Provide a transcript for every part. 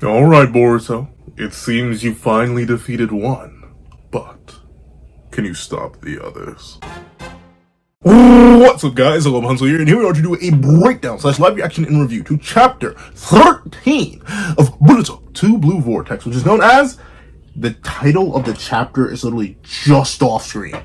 Alright, Boruto. It seems you finally defeated one, but can you stop the others? What's up, guys? Hello, Hansel here, and here we are to do a breakdown / live reaction and review to Chapter 13 of Boruto 2 Blue Vortex, which is known as the title of the chapter is literally just off screen.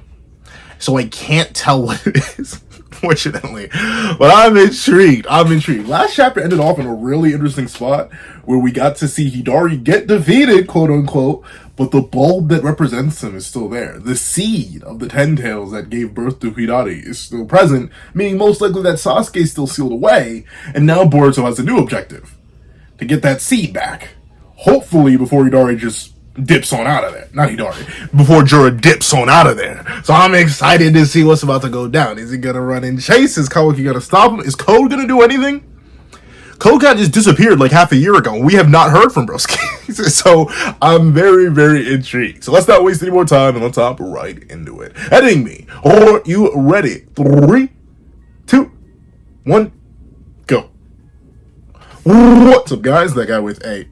So I can't tell what it is, fortunately. But I'm intrigued. Last chapter ended off in a really interesting spot where we got to see Hidari get defeated, quote unquote, but the bulb that represents him is still there. The seed of the Ten Tails that gave birth to Hidari is still present, meaning most likely that Sasuke is still sealed away, and now Boruto has a new objective. To get that seed back. Hopefully before Hidari just dips on out of there. Not Hidari. Before Jura dips on out of there. So I'm excited to see what's about to go down. Is he gonna run and chase? Is Kawaki gonna stop him? Is Code gonna do anything? Code just disappeared like half a year ago. We have not heard from Broski. So I'm very, very intrigued. So let's not waste any more time and let's hop right into it. Heading me. Are you ready? 3, 2, 1, go. What's up, guys? That guy with a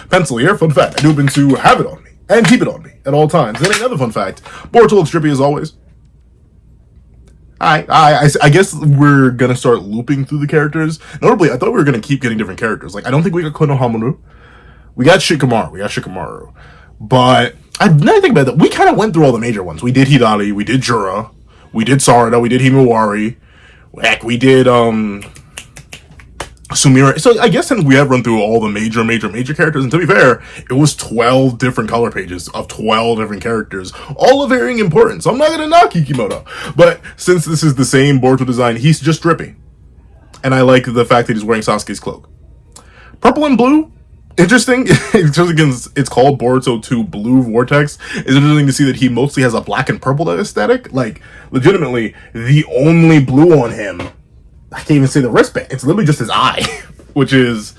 pencil here. Fun fact, I do happen to have it on me and keep it on me at all times. And another fun fact, Boruto looks drippy as always. I guess we're gonna start looping through the characters. Notably, I thought we were gonna keep getting different characters. Like, I don't think we got Konohamaru. We got Shikamaru. But now I think about it, we kind of went through all the major ones. We did Hidari, we did Jura, we did Sarada, we did Himawari. Heck, we did Sumire. So I guess since we have run through all the major characters, and to be fair, it was 12 different color pages of 12 different characters, all of varying importance. So I'm not gonna knock Kikimoto, but since this is the same Boruto design, he's just drippy, and I like the fact that he's wearing Sasuke's cloak. Purple and blue, interesting. It's called Boruto 2 Blue Vortex. It's interesting to see that he mostly has a black and purple aesthetic. Like, legitimately, the only blue on him, I can't even say the wristband. It's literally just his eye, which is,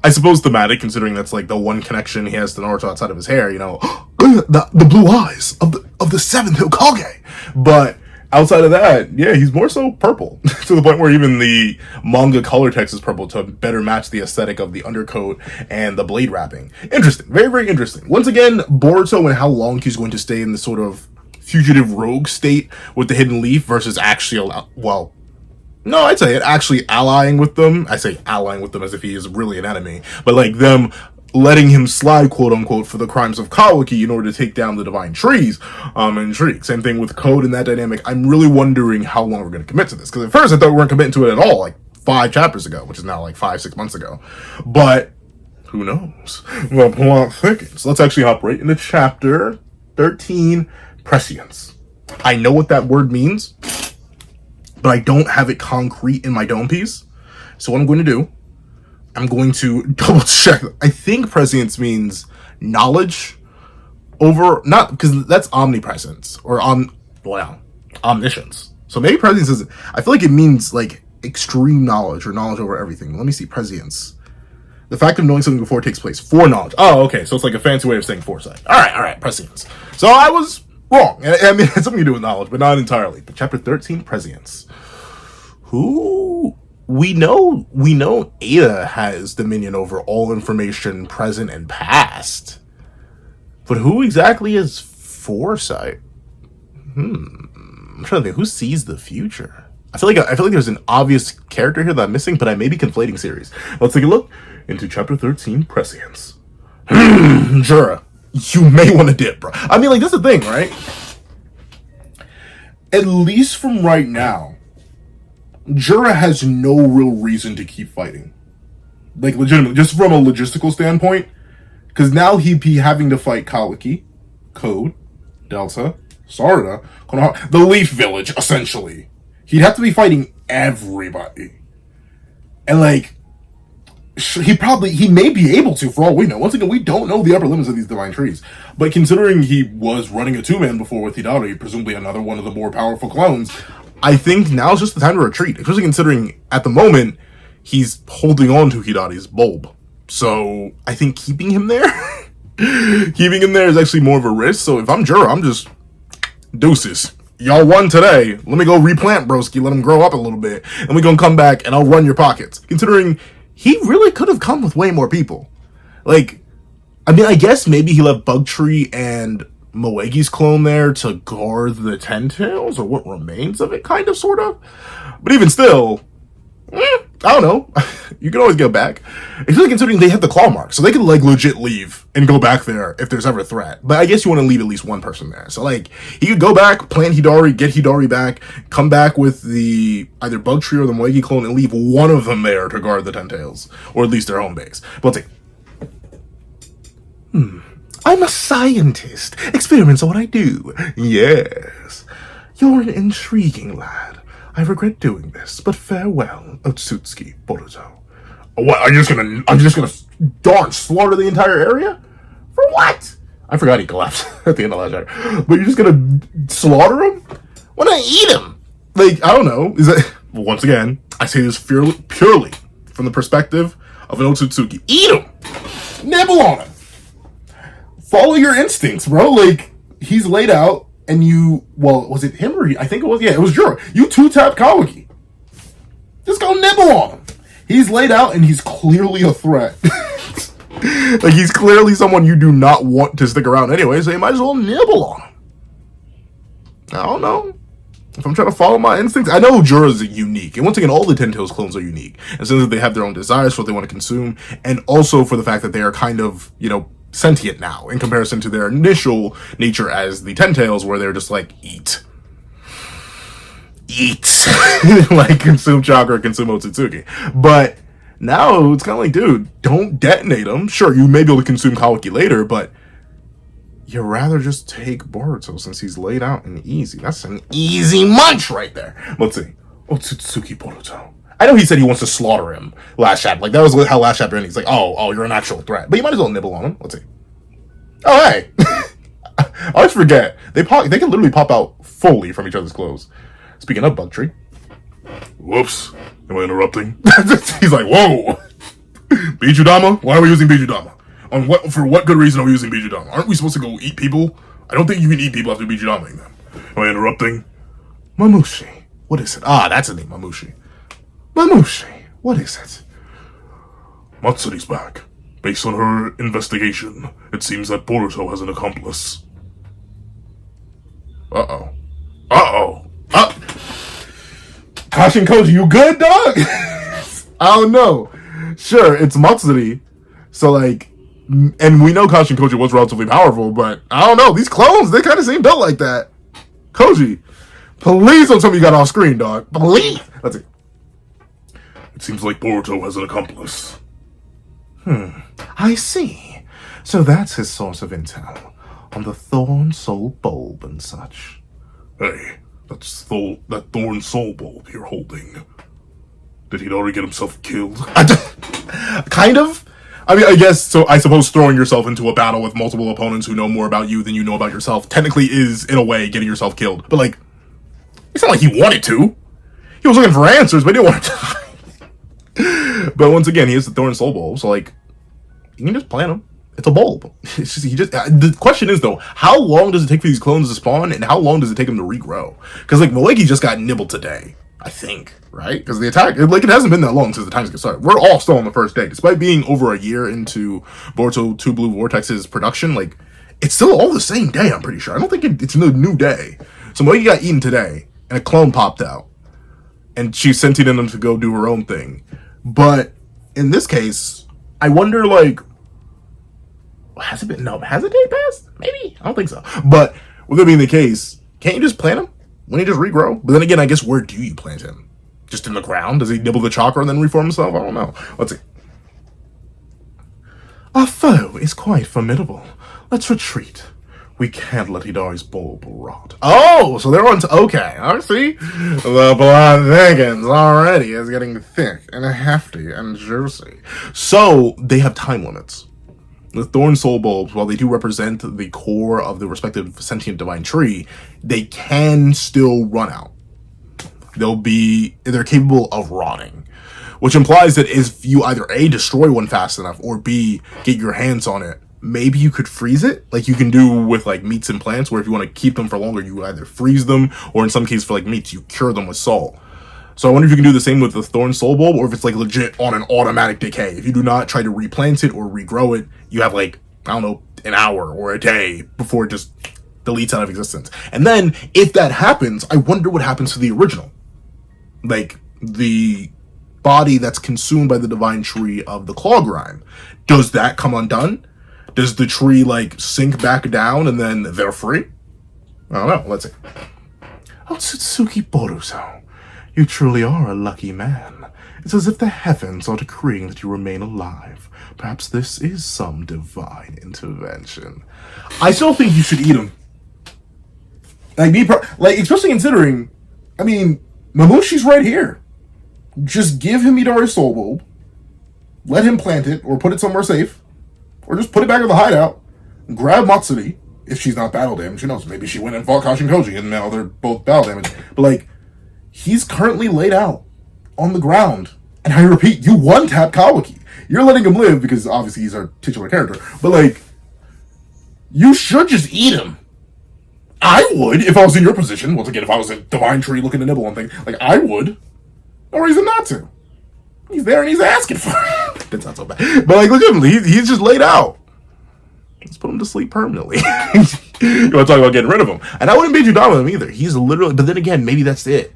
I suppose, thematic, considering that's like the one connection he has to Naruto outside of his hair. You know, the blue eyes of the seventh Hokage. But outside of that, yeah, he's more so purple to the point where even the manga color text is purple to better match the aesthetic of the undercoat and the blade wrapping. Interesting, very, very interesting. Once again, Boruto and how long he's going to stay in the sort of fugitive rogue state with the hidden leaf versus actually, well. No, I'd say it actually allying with them. I say allying with them as if he is really an enemy. But like them letting him slide, quote unquote, for the crimes of Kawaki in order to take down the divine trees. Intrigued. Same thing with Code and that dynamic. I'm really wondering how long we're going to commit to this. Because at first I thought we weren't committing to it at all, like 5 chapters ago, which is now like 5-6 months ago. But who knows? The plot thickens. Let's actually hop right into chapter 13, Prescience. I know what that word means, but I don't have it concrete in my dome piece. So what I'm going to do, I'm going to double check. I think prescience means knowledge over, not, because that's omnipresence or omniscience. So maybe prescience is, I feel like it means like extreme knowledge or knowledge over everything. Let me see, prescience. The fact of knowing something before it takes place. Foreknowledge. Oh, okay. So it's like a fancy way of saying foresight. All right, prescience. So I was wrong. I mean, it's something to do with knowledge, but not entirely. But chapter 13, Prescience. Who we know Ada has dominion over all information present and past. But who exactly is foresight? I'm trying to think. Who sees the future? I feel like there's an obvious character here that I'm missing, but I may be conflating series. Let's take a look into chapter 13, Prescience. Jura, you may want to dip, bro. I mean, like, that's the thing, right? At least from right now, Jura has no real reason to keep fighting. Like, legitimately, just from a logistical standpoint. Because now he'd be having to fight Kawaki, Code, Delta, Sarada, Konoha, the Leaf Village, essentially. He'd have to be fighting everybody. And, like, he may be able to, for all we know. Once again, we don't know the upper limits of these divine trees. But considering he was running a 2-man before with Hidari, presumably another one of the more powerful clones, I think now's just the time to retreat. Especially considering, at the moment, he's holding on to Hidari's bulb. So, I think keeping him there is actually more of a risk. So, if I'm Jura, I'm just deuces. Y'all won today. Let me go replant broski, let him grow up a little bit. And we gonna come back and I'll run your pockets. Considering he really could have come with way more people. Like, I mean, I guess maybe he left Bugtree and Moegi's clone there to guard the Ten Tails, or what remains of it, kind of, sort of. But even still, I don't know. You can always go back. Especially considering they have the claw mark, so they could, like, legit leave and go back there if there's ever a threat. But I guess you want to leave at least one person there. So, like, he could go back, plant Hidari, get Hidari back, come back with the either Bugtree or the Moegi clone, and leave one of them there to guard the Ten Tails, or at least their home base. But let's see. I'm a scientist. Experiments are what I do. Yes. You're an intriguing lad. I regret doing this, but farewell, Otsutsuki Boruto. What, I'm just gonna darn slaughter the entire area? For what? I forgot he collapsed at the end of last chapter. But you're just gonna slaughter him? Why not eat him? Like, I don't know. Is that, once again, I say this purely from the perspective of an Otsutsuki. Eat him! Nibble on him! Follow your instincts, bro. Like, he's laid out, and you, well, was it him or I think it was, yeah, it was Juro. You two-tap Kawaki. Just go nibble on him. He's laid out, and he's clearly a threat. Like, he's clearly someone you do not want to stick around anyway, so you might as well nibble on him. I don't know. If I'm trying to follow my instincts, I know Juro's unique. And once again, all the Ten Tails clones are unique. And since they have their own desires for what they want to consume, and also for the fact that they are kind of, you know, sentient now in comparison to their initial nature as the Ten Tails, where they're just like, eat, like consume chakra, consume Otsutsuki. But now it's kind of like, dude, don't detonate them. Sure, you may be able to consume Kawaki later, but you'd rather just take Boruto since he's laid out and easy. That's an easy munch right there. Let's see. Otsutsuki Boruto. I know he said he wants to slaughter him last chapter. Like, that was how last chapter ended. He's like, oh, you're an actual threat. But you might as well nibble on him. Let's see. Oh, hey. I always forget. They can literally pop out fully from each other's clothes. Speaking of Bugtree. Whoops. Am I interrupting? He's like, whoa. Bijudama? Why are we using Bijudama? For what good reason are we using Bijudama? Aren't we supposed to go eat people? I don't think you can eat people after Bijudamaing them. Am I interrupting? Mamushi. What is it? Ah, that's a name, Mamushi. Mamushi, what is it? Matsuri's back. Based on her investigation, it seems that Boruto has an accomplice. Uh-oh. KASHIN KOJI, you good, dog? I don't know. Sure, it's Matsuri. So, like, and we know KASHIN KOJI was relatively powerful, but I don't know. These clones, they kind of seem built like that. Koji, please don't tell me you got off screen, dog. Please. Let's see. It seems like Boruto has an accomplice. I see. So that's his source of intel on the Thorn Soul Bulb and such. Hey, that Thorn Soul Bulb you're holding. Did he already get himself killed? Kind of. I mean, I guess, so I suppose throwing yourself into a battle with multiple opponents who know more about you than you know about yourself technically is, in a way, getting yourself killed. But, like, it's not like he wanted to. He was looking for answers, but he didn't want to die. But once again, he has the Thorn Soul Bulb, so, like, you can just plant him. It's a bulb. It's just, the question is, though, how long does it take for these clones to spawn, and how long does it take them to regrow? Because, like, Moegi just got nibbled today, I think, right? Because the attack, like, it hasn't been that long since the times get started. We're all still on the first day. Despite being over a year into Boruto 2 Blue Vortex's production, like, it's still all the same day, I'm pretty sure. I don't think it's a new day. So Moegi got eaten today, and a clone popped out. And she's sentient them to go do her own thing. But in this case, I wonder, like, has it day passed? Maybe? I don't think so. But with it being the case, can't you just plant him? Wouldn't he just regrow? But then again, I guess where do you plant him? Just in the ground? Does he nibble the chakra and then reform himself? I don't know. Let's see. Our foe is quite formidable. Let's retreat. We can't let Hidari's bulb rot. Oh, so they're on to... Okay, I see. The plot thickens already. It's getting thick and hefty and juicy. So, they have time limits. The Thorn Soul Bulbs, while they do represent the core of the respective sentient divine tree, they can still run out. They're capable of rotting. Which implies that if you either A, destroy one fast enough, or B, get your hands on it, maybe you could freeze it, like you can do with like meats and plants, where if you want to keep them for longer, you either freeze them, or in some cases for like meats, you cure them with salt. So I wonder if you can do the same with the Thorn Soul Bulb, or if it's like legit on an automatic decay. If you do not try to replant it or regrow it, you have like, I don't know, an hour or a day before it just deletes out of existence. And then if that happens, I wonder what happens to the original. Like the body that's consumed by the divine tree of the Claw Grime. Does that come undone? Does the tree like sink back down and then they're free? I don't know. Let's see. Otsutsuki Boruto, you truly are a lucky man. It's as if the heavens are decreeing that you remain alive. Perhaps this is some divine intervention. I still think you should eat him. Like especially considering, I mean, Mamushi's right here. Just give him Midori's Soul Bulb, let him plant it, or put it somewhere safe, or just put it back in the hideout, grab Matsuri, if she's not battle damaged, who knows, maybe she went and fought Kashin Koji, and now they're both battle damaged, but like, he's currently laid out on the ground, and I repeat, you one-tap Kawaki. You're letting him live, because obviously he's our titular character, but like, you should just eat him. I would, if I was in your position, once again, if I was a divine tree looking to nibble on things, like, I would. No reason not to. He's there and he's asking for it. That's not so bad. But like, legitimately, he's just laid out. Let's put him to sleep permanently. You want to talk about getting rid of him? And I wouldn't be too down with him either. He's literally, but then again, maybe that's it.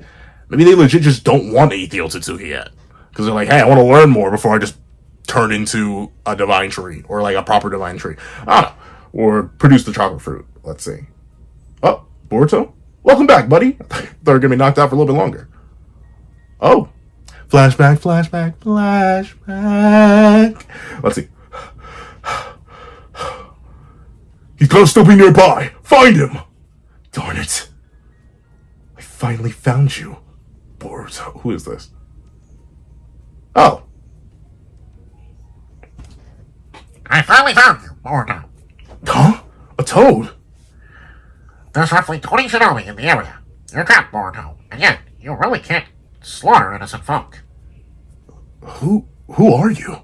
Maybe they legit just don't want to eat the Otsutsuki yet. Because they're like, hey, I want to learn more before I just turn into a divine tree. Or like a proper divine tree. I don't know. Or produce the chocolate fruit. Let's see. Oh, Boruto? Welcome back, buddy. They're going to be knocked out for a little bit longer. Oh, flashback, flashback, flashback. Let's see. He's gotta still be nearby. Find him. Darn it. I finally found you, Boruto. Who is this? Oh. I finally found you, Boruto. Huh? A toad? There's roughly 20 shinobi in the area. You're trapped, Boruto, and yet you really can't slaughter innocent folk. Who are you?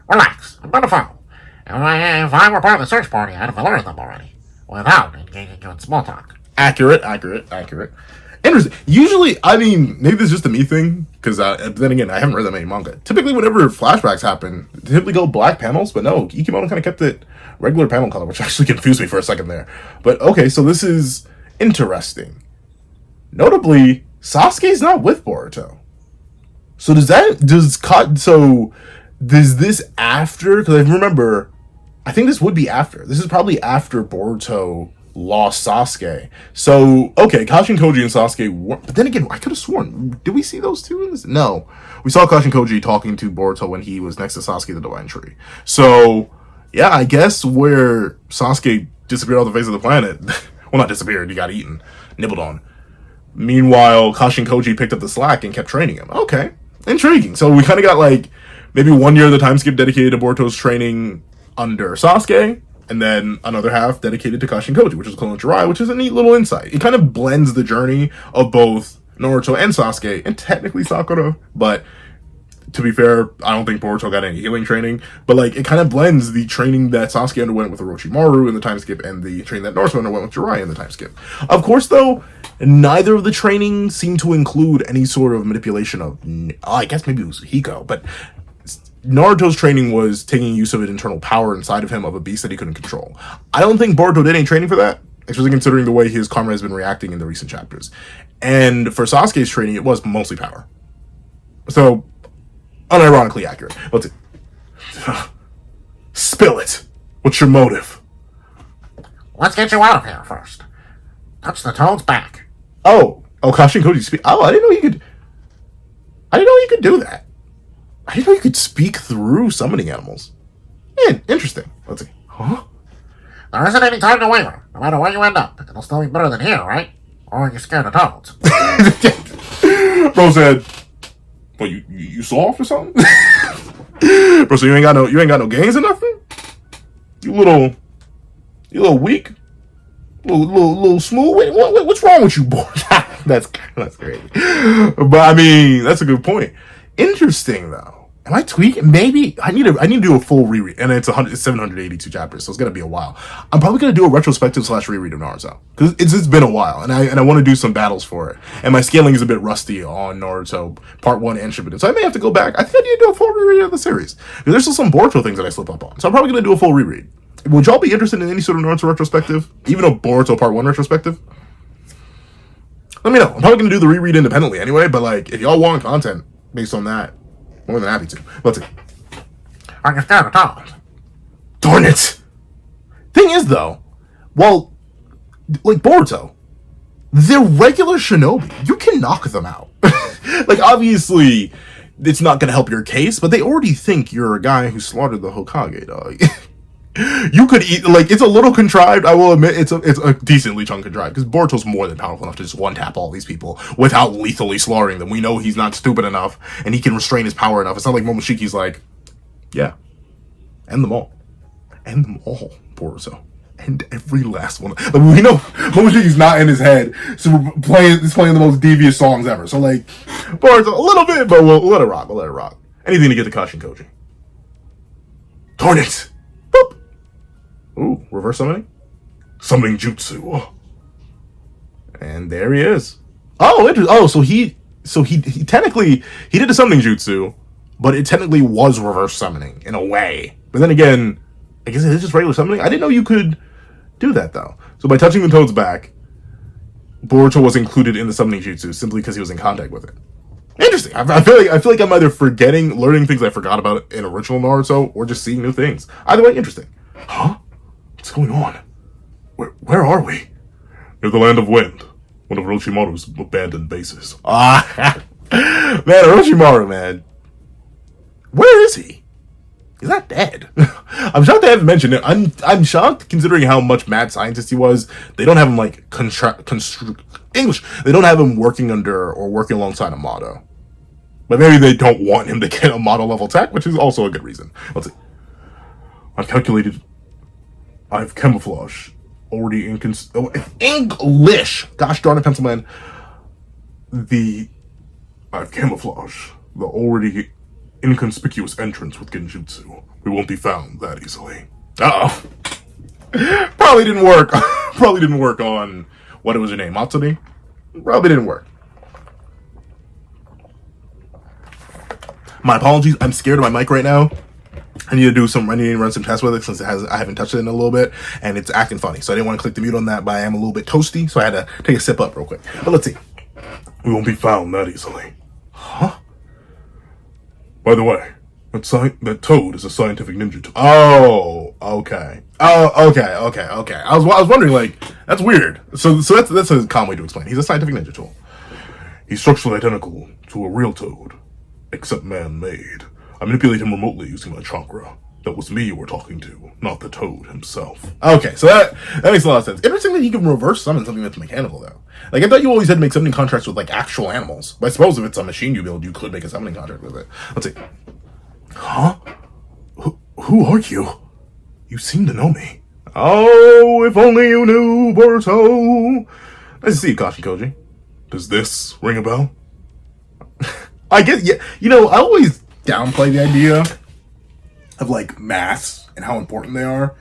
Relax, I'm not a foe. If I were part of the search party, I'd have alerted them already, without engaging you in small talk. Accurate. Interesting. Usually, I mean, maybe this is just a me thing, because then again, I haven't read that many manga. Typically, whenever flashbacks happen, they typically go black panels, but no, Ikimoto kind of kept it regular panel color, which actually confused me for a second there. But okay, so this is interesting. Notably, Sasuke's not with Boruto. So does this after? Because I remember, I think this would be after. This is probably after Boruto lost Sasuke. So, okay, Kashin Koji and Sasuke were, but then again, I could have sworn, did we see those two in this? No. We saw Kashin Koji talking to Boruto when he was next to Sasuke the Divine Tree. So, yeah, I guess where Sasuke disappeared off the face of the planet, well, not disappeared, he got eaten, nibbled on. Meanwhile, Kashin Koji picked up the slack and kept training him. Okay, intriguing. So we kind of got like maybe 1 year of the time skip dedicated to Boruto's training under Sasuke, and then another half dedicated to Kashin Koji, which is clone of Jiraiya, which is a neat little insight. It kind of blends the journey of both Naruto and Sasuke, and technically Sakura, but to be fair, I don't think Boruto got any healing training, but like it kind of blends the training that Sasuke underwent with Orochimaru in the time skip and the training that Naruto underwent with Jiraiya in the time skip. Of course, though, neither of the training seemed to include any sort of manipulation of, I guess maybe it was Hiko, but Naruto's training was taking use of an internal power inside of him of a beast that he couldn't control. I don't think Boruto did any training for that, especially considering the way his karma has been reacting in the recent chapters. And for Sasuke's training, it was mostly power. So, unironically accurate. Let's see. Spill it. What's your motive? Let's get you out of here first. Touch the toad's back. Oh, Kashin Koji speak. Oh, I didn't know you could do that. I didn't know you could speak through summoning animals. Yeah, interesting. Let's see. Huh? There isn't any time to waver. No matter where you end up, it'll still be better than here, right? Or are you scared of toads? Bro said, "What, you soft or something?" Bro, so you ain't got no gains or nothing? You little weak? Little smooth? What's wrong with you, boy? That's crazy. But I mean, that's a good point. Interesting though. Am I tweaking? Maybe I need to do a full reread, and it's 782 chapters, so it's gonna be a while. I'm probably gonna do a retrospective / reread of Naruto because it's been a while, and I want to do some battles for it. And my scaling is a bit rusty on Naruto Part 1 and Shippuden, so I may have to go back. I think I need to do a full reread of the series because there's still some Boruto things that I slip up on. So I'm probably gonna do a full reread. Would y'all be interested in any sort of Naruto retrospective, even a Boruto Part 1 retrospective? Let me know. I'm probably gonna do the reread independently anyway, but like if y'all want content based on that, more than happy to. Let's see. Understand at all. Darn it! Thing is, though, well, like Boruto, they're regular shinobi. You can knock them out. Like, obviously, it's not going to help your case, but they already think you're a guy who slaughtered the Hokage, dog. You could eat, like, it's a little contrived, I will admit, it's a decently chunk contrived, because Boruto's more than powerful enough to just one-tap all these people without lethally slaughtering them. We know he's not stupid enough, and he can restrain his power enough. It's not like Momoshiki's like, yeah, end them all. End them all, Boruto. End every last one. Like, we know Momoshiki's not in his head, so he's playing the most devious songs ever. So, like, Boruto, a little bit, but we'll let it rock, we'll let it rock. Anything to get the KASHIN KOJI. Darn it! Boop! Ooh, reverse summoning? Summoning jutsu. And there he is. Oh, interesting. Oh, so he technically, he did a summoning jutsu, but it technically was reverse summoning, in a way. But then again, I guess it is just regular summoning? I didn't know you could do that, though. So by touching the toad's back, Boruto was included in the summoning jutsu, simply because he was in contact with it. Interesting. I feel like I'm either learning things I forgot about in original Naruto, or just seeing new things. Either way, interesting. Huh? What's going on? Where are we? Near the Land of Wind, one of Orochimaru's abandoned bases. Ah, man, Orochimaru, man. Where is he? He's not dead. I'm shocked they haven't mentioned it. I'm shocked considering how much mad scientist he was. They don't have him like English. They don't have him working under or working alongside Amato. But maybe they don't want him to get Amato level tech, which is also a good reason. Let's see. I've camouflaged already English. Gosh darn it, Pencil Man. I've camouflaged the already inconspicuous entrance with Genjutsu. We won't be found that easily. Uh-oh. Probably didn't work. Probably didn't work on, what was your name, Matsuri? Probably didn't work. My apologies. I'm scared of my mic right now. I need to run some tests with it since I haven't touched it in a little bit, and it's acting funny. So I didn't want to click the mute on that, but I am a little bit toasty, so I had to take a sip up real quick. But let's see. We won't be found that easily. Huh? By the way, that toad is a scientific ninja tool. Oh, okay. Oh, okay. I was wondering, like, that's weird. So that's a common way to explain. He's a scientific ninja tool. He's structurally identical to a real toad, except man-made. I manipulate him remotely using my chakra. That was me you were talking to, not the toad himself. Okay, so that makes a lot of sense. Interesting that he can reverse summon something that's mechanical, though. Like, I thought you always had to make summoning contracts with, like, actual animals. But I suppose if it's a machine you build, you could make a summoning contract with it. Let's see. Huh? Who are you? You seem to know me. Oh, if only you knew, Boruto. Nice to see you, KASHIN KOJI. Does this ring a bell? I guess, yeah. You know, I always downplay the idea of, like, masks and how important they are.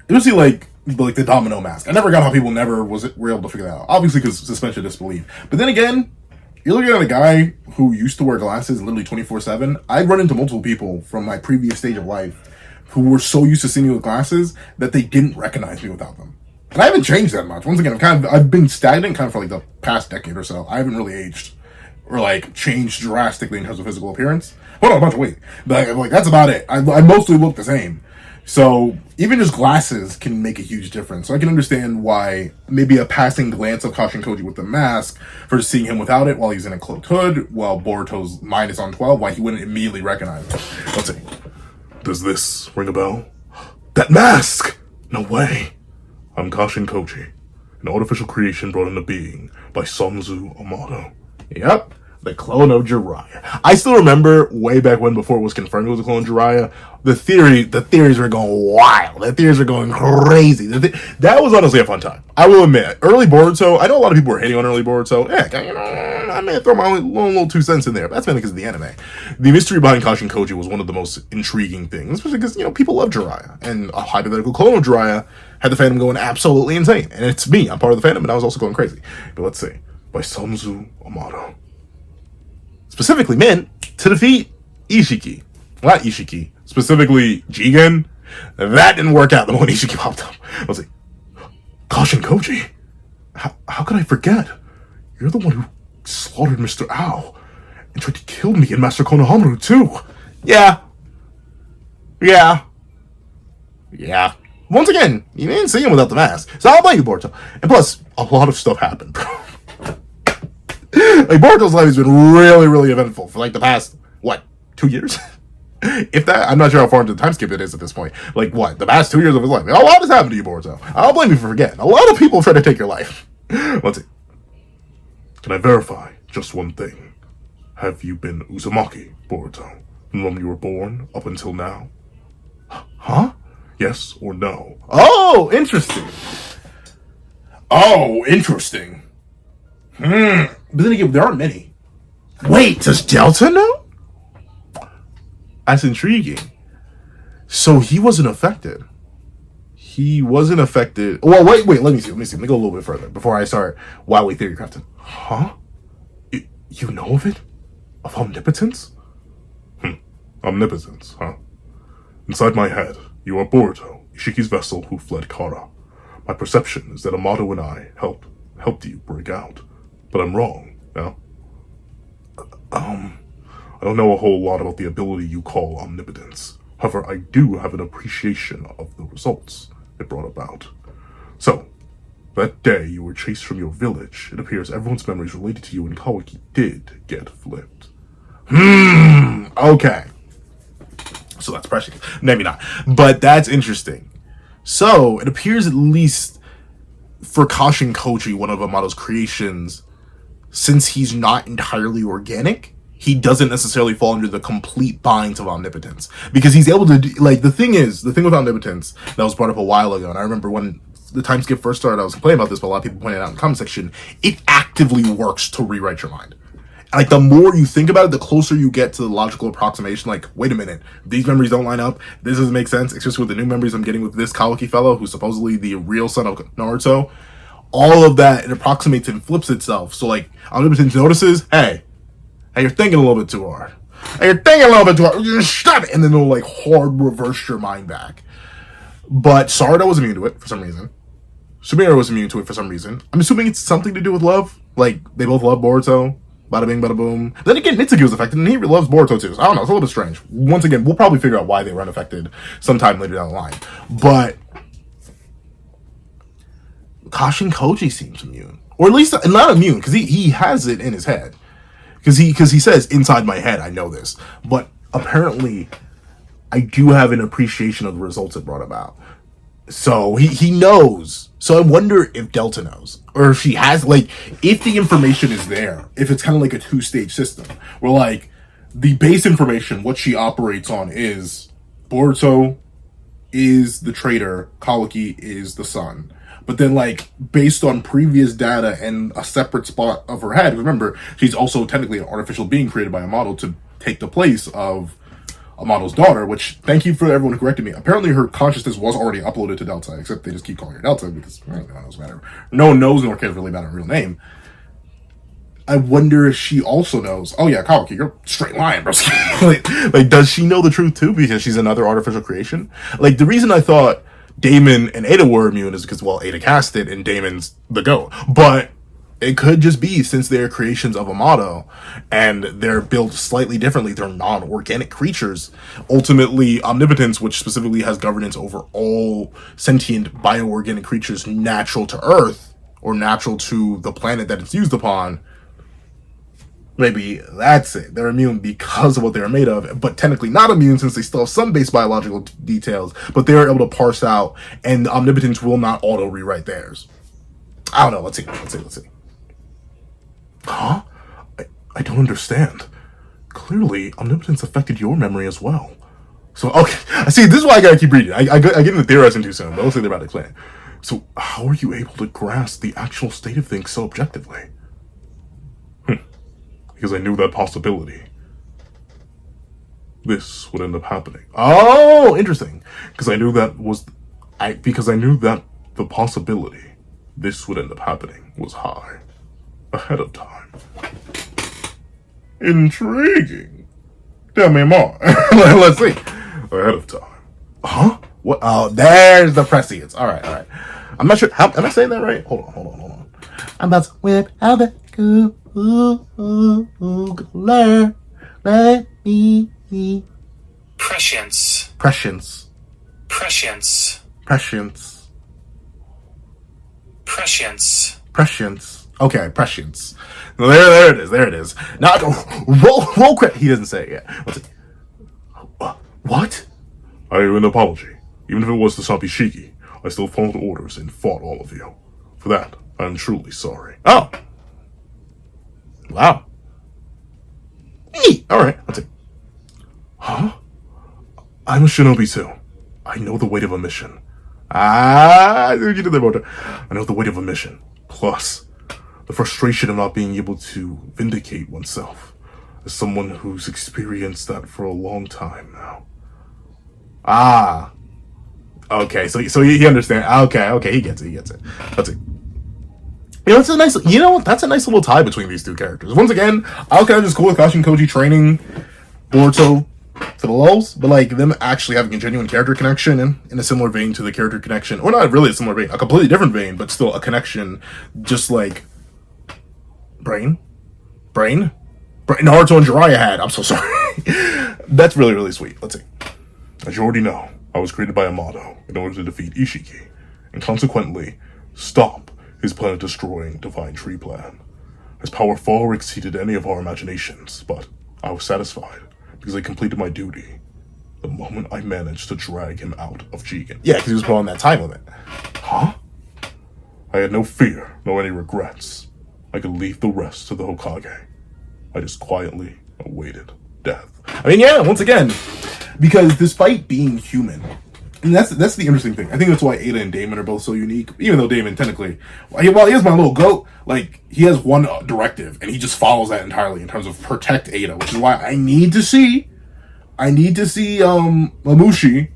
Especially, like the domino mask. I never got how people were able to figure that out. Obviously, because suspension of disbelief. But then again, you're looking at a guy who used to wear glasses literally 24/7. I'd run into multiple people from my previous stage of life who were so used to seeing me with glasses that they didn't recognize me without them. And I haven't changed that much. Once again, I've been stagnant kind of for like the past decade or so. I haven't really aged or like changed drastically in terms of physical appearance. Hold on, a bunch of weight. But like that's about it. I mostly look the same. So even just glasses can make a huge difference. So I can understand why maybe a passing glance of KASHIN KOJI with the mask versus seeing him without it while he's in a cloaked hood, while Boruto's mind is on 12, why he wouldn't immediately recognize him. Let's see. Does this ring a bell? That mask! No way. I'm KASHIN KOJI, an artificial creation brought into being by Sanzu Amato. Yep. The clone of Jiraiya. I still remember way back when, before it was confirmed it was a clone of Jiraiya, the theories were going wild. The theories were going crazy. That was honestly a fun time. I will admit, early Boruto, I know a lot of people were hating on early Boruto. Heck, you know, I may throw my own little 2 cents in there, but that's mainly because of the anime. The mystery behind Kashin Koji was one of the most intriguing things, especially because, people love Jiraiya, and a hypothetical clone of Jiraiya had the fandom going absolutely insane. And it's me, I'm part of the fandom, and I was also going crazy. But let's see. By Samzu Amato. Specifically meant to defeat Ishiki. Not Ishiki. Specifically Jigen. That didn't work out the moment Ishiki popped up. I was like, Kashin Koji? How could I forget? You're the one who slaughtered Mr. Ao and tried to kill me and Master Konohamaru too. Yeah. Once again, you didn't see him without the mask. So I'll blame you, Boruto. And plus, a lot of stuff happened. Like, Boruto's life has been really, really eventful for, like, the past, 2 years? If that, I'm not sure how far into the time skip it is at this point. Like, the past 2 years of his life. A lot has happened to you, Boruto. I'll blame you for forgetting. A lot of people try to take your life. Let's see. Can I verify just one thing? Have you been Uzumaki, Boruto, from when you were born up until now? Huh? Yes or no? Oh, interesting. But then again, there aren't many. Wait, does Delta know? That's intriguing. So he wasn't affected. Well, wait, let me see. Let me go a little bit further before I start wildly theory crafting. Huh? You know of it? Of omnipotence? Omnipotence, huh? Inside my head, you are Boruto, Ishiki's vessel who fled Kara. My perception is that Amato and I helped you break out. But I'm wrong, no? I don't know a whole lot about the ability you call omnipotence. However, I do have an appreciation of the results it brought about. So, that day you were chased from your village, it appears everyone's memories related to you and Kawaki did get flipped. Okay. So that's Prescience. Maybe not. But that's interesting. So, it appears at least for Kashin Koji, one of Amato's creations, since he's not entirely organic, he doesn't necessarily fall under the complete binds of omnipotence. Because he's able to do, the thing with omnipotence that was brought up a while ago, and I remember when the time skip first started, I was complaining about this, but a lot of people pointed out in the comment section, it actively works to rewrite your mind. Like, the more you think about it, the closer you get to the logical approximation, like, wait a minute, these memories don't line up, this doesn't make sense, especially with the new memories I'm getting with this Kawaki fellow, who's supposedly the real son of Naruto. All of that, it approximates and flips itself. So, omnipotence notices, hey, you're thinking a little bit too hard. Stop it! And then it'll, hard reverse your mind back. But Sarada was immune to it for some reason. Sumire was immune to it for some reason. I'm assuming it's something to do with love. They both love Boruto. Bada bing, bada boom. But then again, Mitsuki was affected, and he loves Boruto too. So I don't know, it's a little bit strange. Once again, we'll probably figure out why they were unaffected sometime later down the line. But Kashin Koji seems immune. Or at least, not immune, because he has it in his head. Because he says, inside my head, I know this. But apparently, I do have an appreciation of the results it brought about. So, he knows. So I wonder if Delta knows. Or if she has, if the information is there. If it's kind of like a two-stage system. Where, the base information, what she operates on is Boruto is the traitor, Kawaki is the son. But then, based on previous data and a separate spot of her head, remember, she's also technically an artificial being created by Amato to take the place of Amato's daughter, which, thank you for everyone who corrected me. Apparently her consciousness was already uploaded to Delta, except they just keep calling her Delta because no one knows nor cares really about her real name. I wonder if she also knows, oh yeah, Kawaki, you're straight lying, bro. Does she know the truth too because she's another artificial creation? The reason I thought Damon and Ada were immune is because, Ada cast it and Damon's the GOAT. But it could just be, since they're creations of Amato and they're built slightly differently, they're non-organic creatures. Ultimately, omnipotence, which specifically has governance over all sentient bioorganic creatures natural to Earth or natural to the planet that it's used upon, maybe that's it. They're immune because of what they're made of, but technically not immune since they still have some base biological details, but they're able to parse out, and omnipotence will not auto-rewrite theirs. I don't know. Let's see. Huh? I don't understand. Clearly, omnipotence affected your memory as well. So, okay. See, this is why I gotta keep reading. I get into theorizing too soon, but let's say they're about to explain it. So, how are you able to grasp the actual state of things so objectively? because I knew that possibility. This would end up happening. Oh, interesting. Because I knew that the possibility this would end up happening was high. Ahead of time. Intriguing. Tell me more. Let's see. Ahead of time. Huh? What? Oh, there's the Prescience. All right. I'm not sure. Am I saying that right? Hold on. I'm about to whip out the cooler. Let me see. Prescience. Prescience. Prescience. Prescience. Prescience. Prescience. Okay, Prescience. There it is. Now roll credit. He doesn't say it yet. What's it? What? I owe an apology. Even if it was to stop Ishiki, I still followed orders and fought all of you. For that, I'm truly sorry. Oh. Wow. Alright, let's see. Huh? I'm a shinobi too. I know the weight of a mission. I see what you did there, Boruto. I know the weight of a mission. Plus, the frustration of not being able to vindicate oneself as someone who's experienced that for a long time now. Okay, so he understands. Okay, he gets it. Let's see. That's a nice little tie between these two characters. Once again, I'll kind of just cool with KASHIN KOJI training Boruto for the lulz, but like them actually having a genuine character connection in a similar vein to the character connection, or not really a similar vein, a completely different vein, but still a connection, just like Brain, Naruto and Jiraiya had. I'm so sorry. That's really, really sweet. Let's see. As you already know, I was created by Amado in order to defeat Ishiki, and consequently, stop his planet destroying Divine Tree plan. His power far exceeded any of our imaginations, but I was satisfied because I completed my duty the moment I managed to drag him out of Jigen. Yeah, because he was put on that time limit. Huh? I had no fear, nor any regrets. I could leave the rest to the Hokage. I just quietly awaited death. I mean, yeah, once again, because despite being human, and that's the interesting thing. I think that's why Ada and Damon are both so unique. Even though Damon technically, while he is my little goat, like he has one directive, and he just follows that entirely in terms of protect Ada, which is why I need to see Mamushi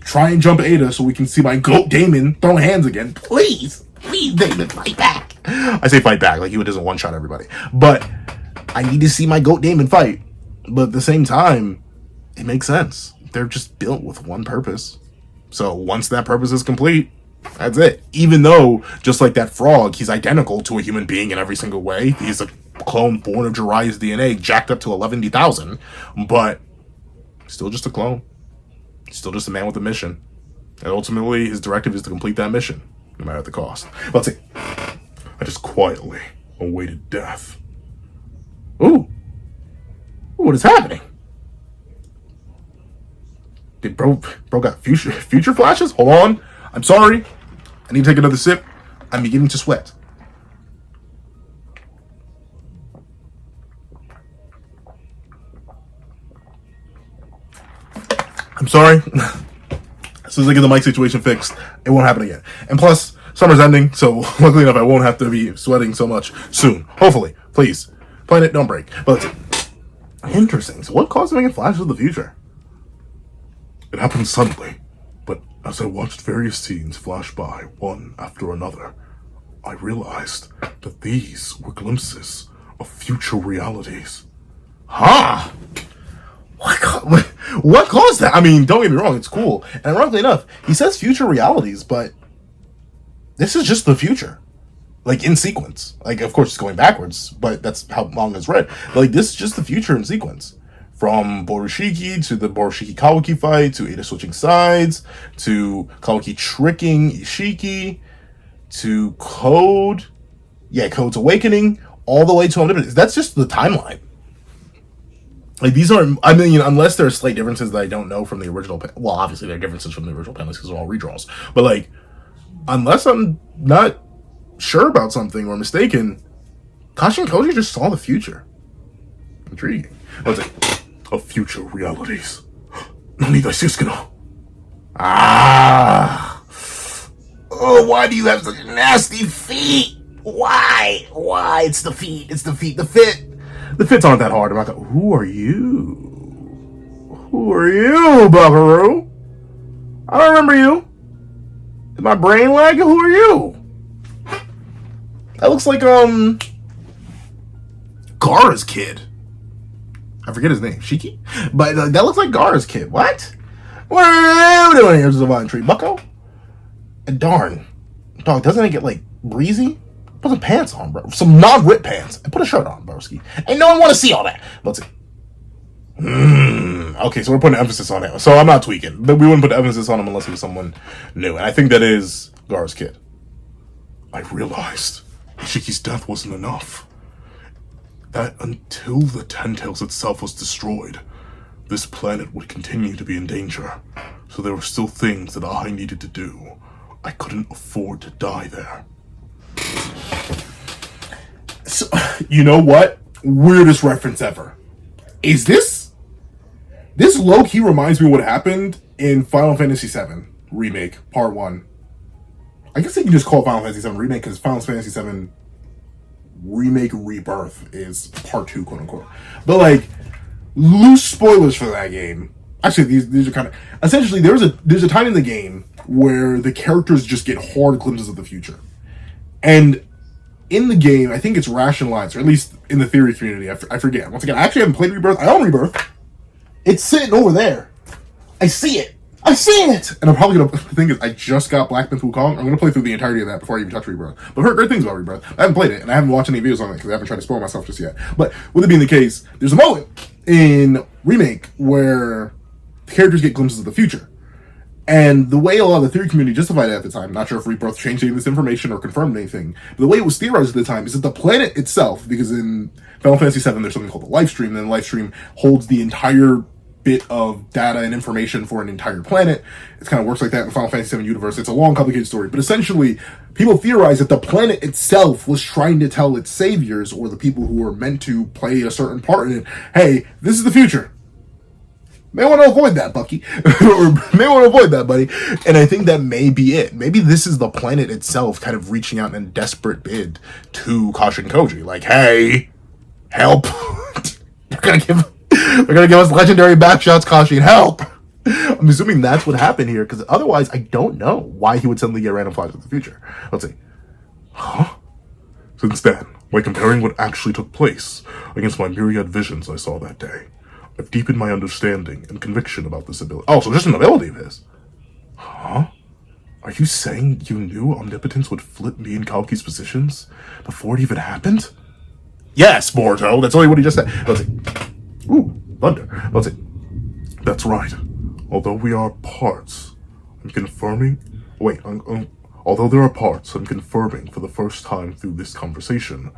try and jump Ada so we can see my goat Damon throw hands again. Please, Damon, fight back. I say fight back like he doesn't one shot everybody, but I need to see my goat Damon fight. But at the same time, it makes sense. They're just built with one purpose. So once that purpose is complete, that's it. Even though, just like that frog, he's identical to a human being in every single way. He's a clone born of Jiraiya's DNA, jacked up to 11,000, but still just a clone. Still just a man with a mission. And ultimately, his directive is to complete that mission, no matter the cost. Let's see. I just quietly awaited death. Ooh, what is happening? Did bro got future flashes? Hold on. I'm sorry. I need to take another sip. I'm beginning to sweat. I'm sorry. As soon as I get the mic situation fixed, it won't happen again. And plus, summer's ending, so luckily enough, I won't have to be sweating so much soon. Hopefully. Please. Planet, don't break. But interesting. So what caused him to get flashes of the future? It happened suddenly, but as I watched various scenes flash by, one after another, I realized that these were glimpses of future realities. Huh? What caused that? I mean, don't get me wrong, it's cool. And ironically enough, he says future realities, but this is just the future. Like, in sequence. Like, of course, it's going backwards, but that's how manga's read. Like, this is just the future in sequence. From Borushiki to the Borushiki Kawaki fight, to Ada switching sides, to Kawaki tricking Ishiki, to Code's awakening, all the way to Omnipotence. That's just the timeline. Like, these aren't, I mean, unless there are slight differences that I don't know from the original, well, obviously there are differences from the original panels because they're all redraws, but like, unless I'm not sure about something or mistaken, KASHIN KOJI just saw the future. Intriguing. Let's see. Of future realities. Nani da Susuke. Oh, why do you have such nasty feet? Why? It's the feet. The The fits aren't that hard. I'm not going, who are you? Who are you, Buckaroo? I don't remember you. Is my brain lagging? Who are you? That looks like, Gaara's kid. I forget his name. Shiki? But that looks like Gaara's kid. What? What are you doing here, Savant Tree? Bucko? And darn. Dog, doesn't it get, like, breezy? Put some pants on, bro. Some non-ripped pants. And put a shirt on, broski. Ain't no one want to see all that. Let's see. Okay, so we're putting emphasis on it. So I'm not tweaking. But we wouldn't put emphasis on him unless he was someone new. And I think that is Gaara's kid. I realized Shiki's death wasn't enough. That until the Ten Tails itself was destroyed, this planet would continue to be in danger. So there were still things that I needed to do. I couldn't afford to die there. So, you know what? Weirdest reference ever. Is this low-key reminds me of what happened in Final Fantasy VII Remake, Part 1. I guess they can just call it Final Fantasy VII Remake because Final Fantasy VII Remake Rebirth is Part 2, quote-unquote. But, like, loose spoilers for that game. Actually, these are kind of... Essentially, there's a time in the game where the characters just get hard glimpses of the future. And in the game, I think it's rationalized, or at least in the theory community, I forget. Once again, I actually haven't played Rebirth. I own Rebirth. It's sitting over there. I see it. I seen it! And I'm probably gonna... The thing is, I just got Black Myth Wukong. I'm gonna play through the entirety of that before I even touch Rebirth. But I've heard great things about Rebirth. I haven't played it, and I haven't watched any videos on it because I haven't tried to spoil myself just yet. But with it being the case, there's a moment in Remake where the characters get glimpses of the future. And the way a lot of the theory community justified it at the time, not sure if Rebirth changed any of this information or confirmed anything, but the way it was theorized at the time is that the planet itself, because in Final Fantasy VII there's something called the life stream, and then the life stream holds the entire bit of data and information for an entire planet. It kind of works like that in the Final Fantasy VII universe. It's a long, complicated story, but essentially, people theorize that the planet itself was trying to tell its saviors, or the people who were meant to play a certain part in it, hey, this is the future. May want to avoid that, Bucky. Or may want to avoid that, buddy. And I think that may be it. Maybe this is the planet itself kind of reaching out in a desperate bid to KASHIN KOJI. Like, hey, help. They're gonna give us legendary backshots, KASHIN, help. I'm assuming that's what happened here, because otherwise I don't know why he would suddenly get random flies in the future. Let's see. Huh? Since then, by comparing what actually took place against my myriad visions I saw that day, I've deepened my understanding and conviction about this ability. Oh, so just an ability of his. Huh? Are you saying you knew omnipotence would flip me and Kawaki's positions before it even happened? Yes, Boruto. That's only what he just said. Let's see. Ooh, thunder. Let's see. That's right. Although we are parts, I'm confirming... Wait, although there are parts, I'm confirming for the first time through this conversation,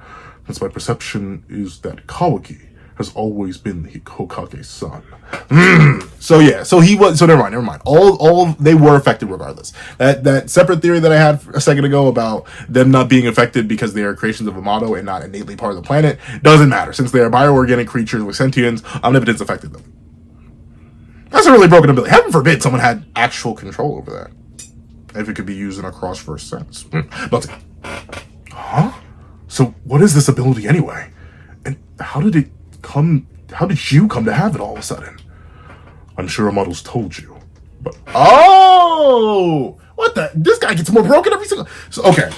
since my perception is that Kawaki has always been the Hokage's son. So yeah, so never mind. All they were affected regardless. That separate theory that I had a second ago about them not being affected because they are creations of Amato and not innately part of the planet doesn't matter. Since they are bioorganic creatures with sentience, omnipotence affected them. That's a really broken ability. Heaven forbid someone had actual control over that. If it could be used in a cross-verse sense. Let's see. Huh? So what is this ability anyway? And how did you come to have it all of a sudden? I'm sure Amato's told you, but... Oh! What the... This guy gets more broken every single... So, okay.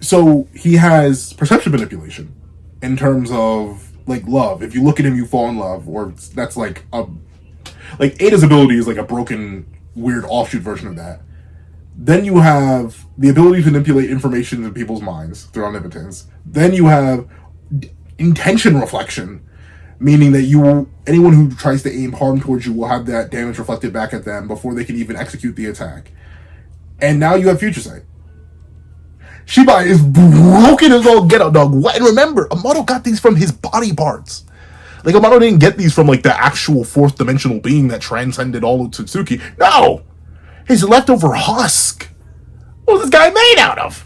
So, he has perception manipulation in terms of, like, love. If you look at him, you fall in love, or that's like a... Like, Ada's ability is like a broken, weird offshoot version of that. Then you have the ability to manipulate information in people's minds through omnipotence. Then you have intention reflection, meaning that anyone who tries to aim harm towards you will have that damage reflected back at them before they can even execute the attack. And now you have future sight. Shibai is broken as all get out, dog. What? And remember, Amato got these from his body parts. Like, Amato didn't get these from, like, the actual fourth dimensional being that transcended all of Tsutsuki. No! His leftover husk. What was this guy made out of?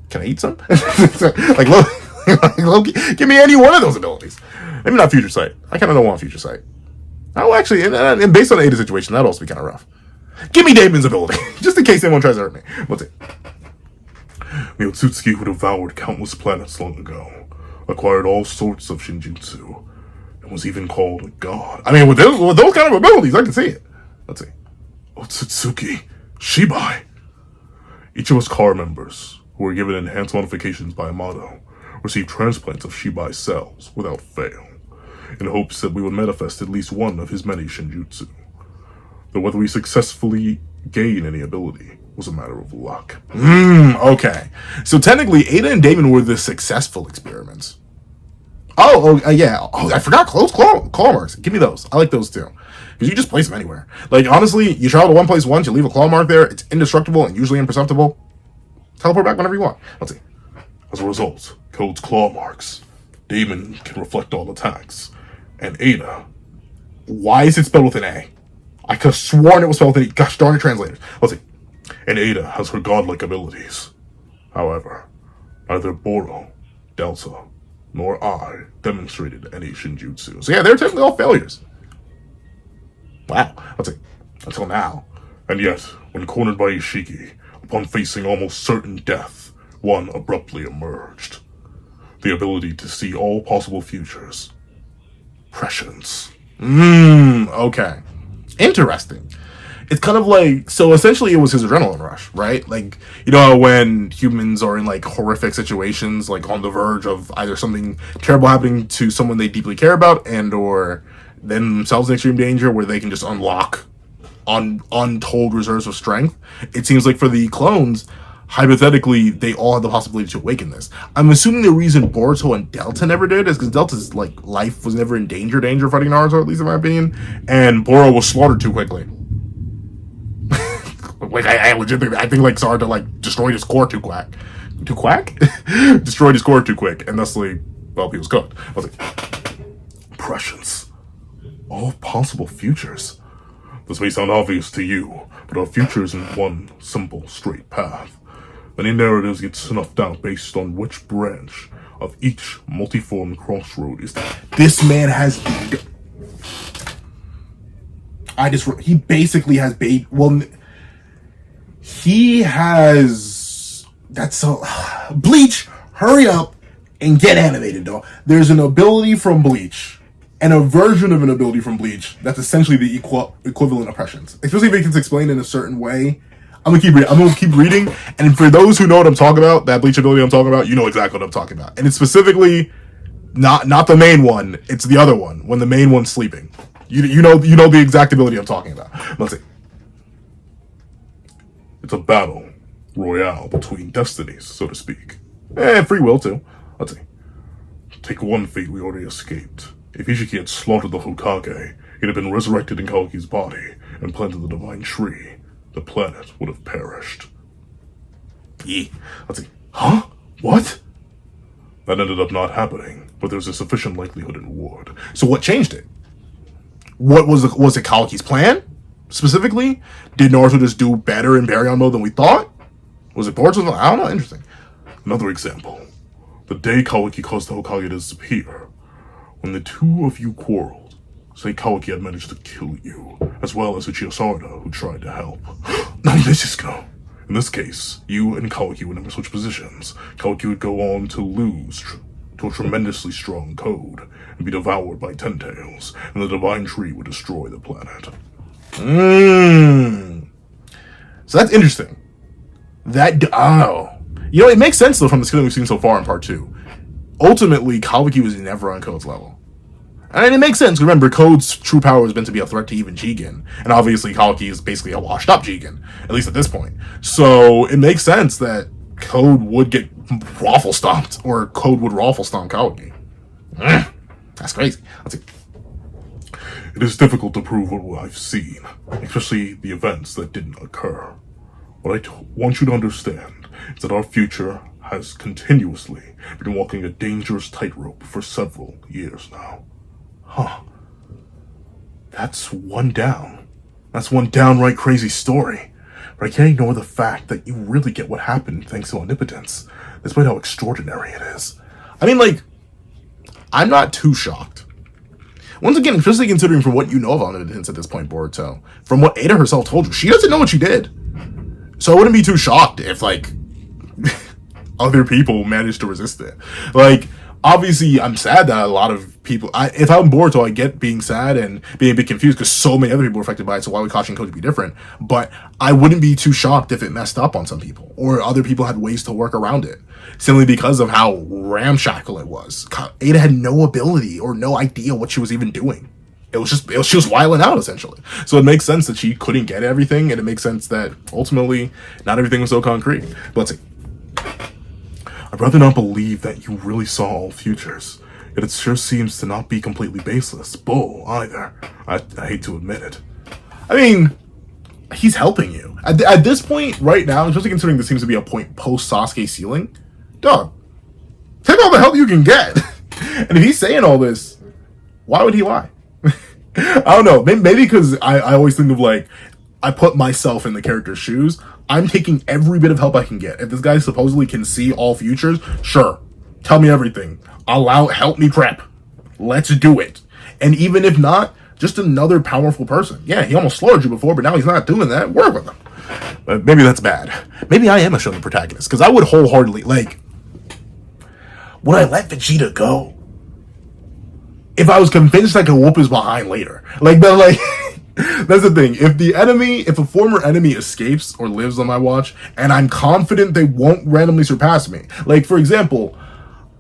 Can I eat some? Like, Loki, give me any one of those abilities. Maybe not future sight. I kind of don't want future sight. Oh, actually, and based on the Ada's situation, that'd also be kind of rough. Give me Damon's ability, just in case anyone tries to hurt me. Let's see. Miotsuki who devoured countless planets long ago. acquired all sorts of Shinjutsu, and was even called a god. I mean, with those kind of abilities, I can see it. Let's see. Otsutsuki, Shibai. Each of us car members, who were given enhanced modifications by Amato, received transplants of Shibai's cells without fail, in hopes that we would manifest at least one of his many Shinjutsu. Though whether we successfully gain any ability was a matter of luck. Okay. So technically, Ada and Damon were the successful experiments. Yeah. Oh, I forgot close claw marks. Give me those. I like those too. Because you just place them anywhere. Like, honestly, you travel to one place once, you leave a claw mark there, it's indestructible and usually imperceptible. Teleport back whenever you want. Let's see. As a result, Code's claw marks. Damon can reflect all attacks. And Ada. Why is it spelled with an A? I could have sworn it was spelled with an E. Gosh darn it, translators. Let's see. And Ada has her godlike abilities. However, neither Boro, Delta, nor I demonstrated any Shinjutsu. So yeah, they're technically all failures. Wow. Let's see. Until now. And yet, when cornered by Ishiki, upon facing almost certain death, one abruptly emerged. The ability to see all possible futures. Prescience. Okay. Interesting. It's kind of like, so essentially it was his adrenaline rush, right? Like, you know, when humans are in like horrific situations, like on the verge of either something terrible happening to someone they deeply care about and or themselves in extreme danger where they can just unlock untold reserves of strength. It seems like for the clones, hypothetically, they all had the possibility to awaken this. I'm assuming the reason Boruto and Delta never did is because Delta's like life was never in danger fighting Naruto, at least in my opinion, and Boro was slaughtered too quickly. Like I legitimately, I think like Sarda like destroyed his core too quick, destroyed his core too quick, and thusly, well, he was cooked. I was like, Prescience. All possible futures. This may sound obvious to you, but our future isn't one simple, straight path. Many narratives get snuffed out based on which branch of each multiform crossroad is. This man has. He basically has he has. That's so. Bleach, hurry up and get animated, though. There's an ability from Bleach. And a version of an ability from Bleach that's essentially the equivalent of Prescience. Especially if it gets explained in a certain way. I'm gonna keep reading, and for those who know what I'm talking about, that Bleach ability I'm talking about, you know exactly what I'm talking about. And it's specifically not the main one, it's the other one, when the main one's sleeping. You know the exact ability I'm talking about. Let's see. It's a battle royale between destinies, so to speak. And free will too. Let's see. Take one fate we already escaped. If Ishiki had slaughtered the Hokage, it had been resurrected in Kawaki's body and planted the divine tree, the planet would have perished. Let's see. Huh? What? That ended up not happening, but there's a sufficient likelihood it would. So what changed it? What was it Kawaki's plan? Specifically? Did Naruto just do better in Baryon mode than we thought? Was it Boruto's? I don't know. Interesting. Another example. The day Kawaki caused the Hokage to disappear. When the two of you quarreled, say Kawaki had managed to kill you, as well as Uchiha Sarada, who tried to help. In this case, you and Kawaki would never switch positions. Kawaki would go on to lose to a tremendously strong code and be devoured by Ten Tails, and the divine tree would destroy the planet. So that's interesting. You know, it makes sense though from the skill we've seen so far in part 2. Ultimately, Kawaki was never on Code's level. And it makes sense. Remember, Code's true power was meant to be a threat to even Jigen. And obviously, Kawaki is basically a washed-up Jigen. At least at this point. So, it makes sense that Code would get raffle stomped. Or Code would raffle stomp Kawaki. That's crazy. Let's see. It is difficult to prove what I've seen. Especially the events that didn't occur. What I want you to understand is that our future has continuously been walking a dangerous tightrope for several years now. Huh. That's one downright crazy story. But I can't ignore the fact that you really get what happened thanks to omnipotence, despite how extraordinary it is. I mean, like, I'm not too shocked. Once again, especially considering from what you know of omnipotence at this point, Boruto, from what Ada herself told you, she doesn't know what she did. So I wouldn't be too shocked if, like, other people managed to resist it. Like, obviously, I'm sad that a lot of people. If I'm Boruto, I get being sad and being a bit confused because so many other people were affected by it. So why would KASHIN Koji be different? But I wouldn't be too shocked if it messed up on some people or other people had ways to work around it, simply because of how ramshackle it was. Ada had no ability or no idea what she was even doing. She was wilding out essentially. So it makes sense that she couldn't get everything, and it makes sense that ultimately not everything was so concrete. But let's see. I'd rather not believe that you really saw all futures, yet it sure seems to not be completely baseless. Bull, either. I hate to admit it. I mean, he's helping you. At this point, right now, especially considering this seems to be a point post-Sasuke ceiling, dog, take all the help you can get. And if he's saying all this, why would he lie? I don't know. Maybe because I always think of like, I put myself in the character's shoes. I'm taking every bit of help I can get. If this guy supposedly can see all futures, sure. Tell me everything. Help me prep. Let's do it. And even if not, just another powerful person. Yeah, he almost slaughtered you before, but now he's not doing that. Work with him. But maybe that's bad. Maybe I am a shonen protagonist, because I would wholeheartedly, like, would I let Vegeta go? If I was convinced I could whoop his behind later. Like, but like, that's the thing. If a former enemy escapes or lives on my watch, and I'm confident they won't randomly surpass me. Like, for example,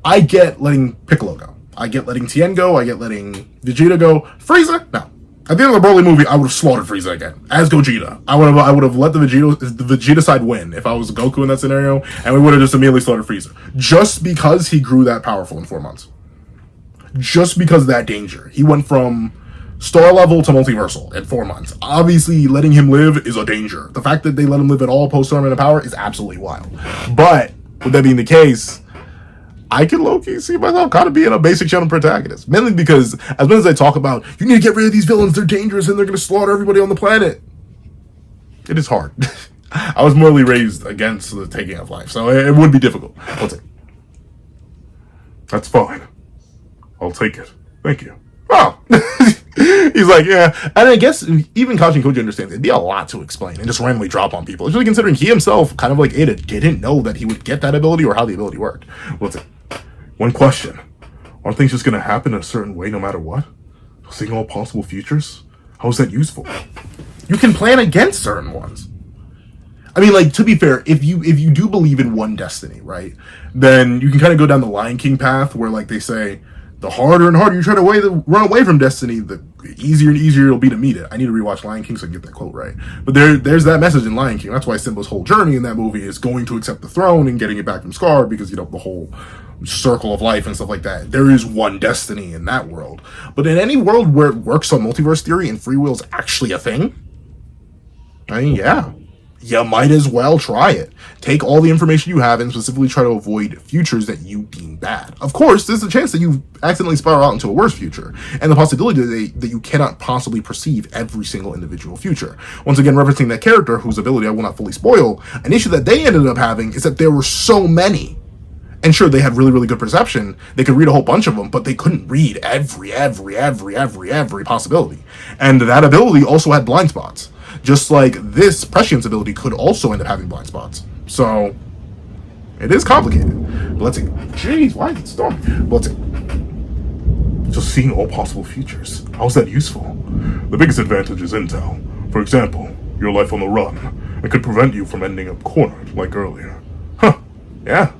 I get letting Piccolo go. I get letting Tien go. I get letting Vegeta go. Frieza? No. At the end of the Broly movie, I would have slaughtered Frieza again. As Gogeta. I would have let the Vegeta side win if I was Goku in that scenario, and we would have just immediately slaughtered Frieza. Just because he grew that powerful in 4 months. Just because of that danger. He went from star level to multiversal in 4 months. Obviously, letting him live is a danger. The fact that they let him live at all post-tournament of power is absolutely wild. But, with that being the case, I can low-key see myself kind of being a basic shonen protagonist. Mainly because, as much as I talk about, you need to get rid of these villains, they're dangerous, and they're going to slaughter everybody on the planet. It is hard. I was morally raised against the taking of life, so it would be difficult. Let's see. That's fine. I'll take it. Thank you. Oh. He's like, yeah. And I guess even Kashin Koji understands it'd be a lot to explain and just randomly drop on people. Especially considering he himself, kind of like Ada, didn't know that he would get that ability or how the ability worked. What's it? One question. Aren't things just going to happen in a certain way no matter what? Seeing all possible futures? How is that useful? You can plan against certain ones. I mean, like, to be fair, if you do believe in one destiny, right, then you can kind of go down the Lion King path where, like, they say, the harder and harder you try to run away from destiny, the easier and easier it'll be to meet it. I need to rewatch Lion King so I can get that quote right. But there's that message in Lion King. That's why Simba's whole journey in that movie is going to accept the throne and getting it back from Scar, because, you know, the whole circle of life and stuff like that. There is one destiny in that world. But in any world where it works on multiverse theory and free will is actually a thing, I mean, yeah. You might as well try it. Take all the information you have and specifically try to avoid futures that you deem bad. Of course, there's a chance that you accidentally spiral out into a worse future, and the possibility that you cannot possibly perceive every single individual future. Once again, referencing that character, whose ability I will not fully spoil, an issue that they ended up having is that there were so many. And sure, they had really, really good perception. They could read a whole bunch of them, but they couldn't read every possibility. And that ability also had blind spots. Just like this Prescience ability could also end up having blind spots. So, it is complicated. But let's see. Jeez, why is it storming? But let's see. Just seeing all possible futures. How is that useful? The biggest advantage is intel. For example, your life on the run. It could prevent you from ending up cornered, like earlier. Huh. Yeah.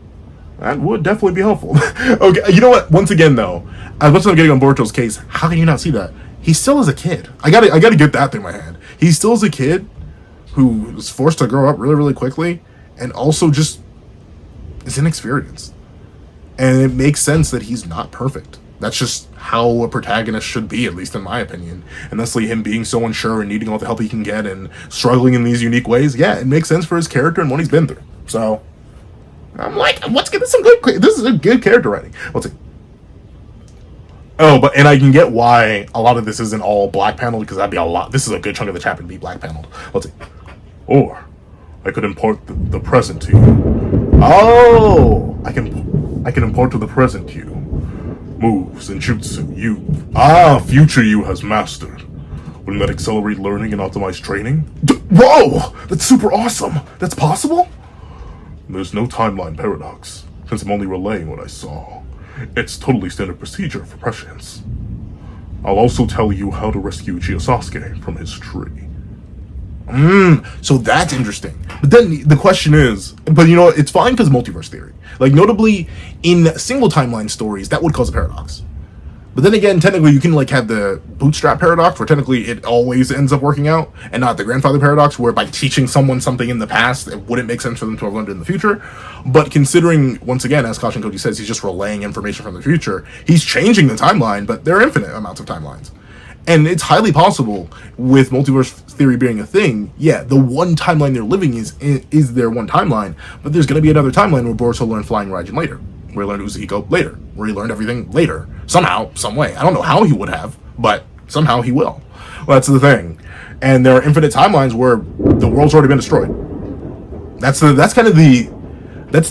That would definitely be helpful. Okay, you know what? Once again, though, as much as I'm getting on Boruto's case, how can you not see that? He still is a kid. I gotta get that through my head. He still is a kid who was forced to grow up really, really quickly, and also just is inexperienced. And it makes sense that he's not perfect. That's just how a protagonist should be, at least in my opinion. And thusly, him being so unsure and needing all the help he can get and struggling in these unique ways, yeah, it makes sense for his character and what he's been through. So, I'm like, let's get this this is a good character writing. Let's see. Oh, and I can get why a lot of this isn't all black paneled, because that'd be a lot. This is a good chunk of the chapter to be black paneled. Let's see. Or I could import the present to you. Oh, I can import to the present you moves and jutsu future you has mastered. Wouldn't that accelerate learning and optimize training? Whoa, that's super awesome. That's possible? There's no timeline paradox, since I'm only relaying what I saw. It's totally standard procedure for Prescience. I'll also tell you how to rescue Chiosasuke from his tree. So that's interesting. But then the question is, but you know, it's fine because multiverse theory. Like, notably, in single timeline stories, that would cause a paradox. But then again, technically, you can like have the bootstrap paradox, where technically it always ends up working out, and not the grandfather paradox, where by teaching someone something in the past, it wouldn't make sense for them to have learned it in the future. But considering, once again, as KASHIN KOJI says, he's just relaying information from the future, he's changing the timeline, but there are infinite amounts of timelines. And it's highly possible, with multiverse theory being a thing, yeah, the one timeline they're living is their one timeline, but there's going to be another timeline where Boruto learned Flying Raijin later, where he learned Uzuhiko later, where he learned everything later. Somehow, some way. I don't know how he would have, but somehow he will. Well, that's the thing. And there are infinite timelines where the world's already been destroyed. That's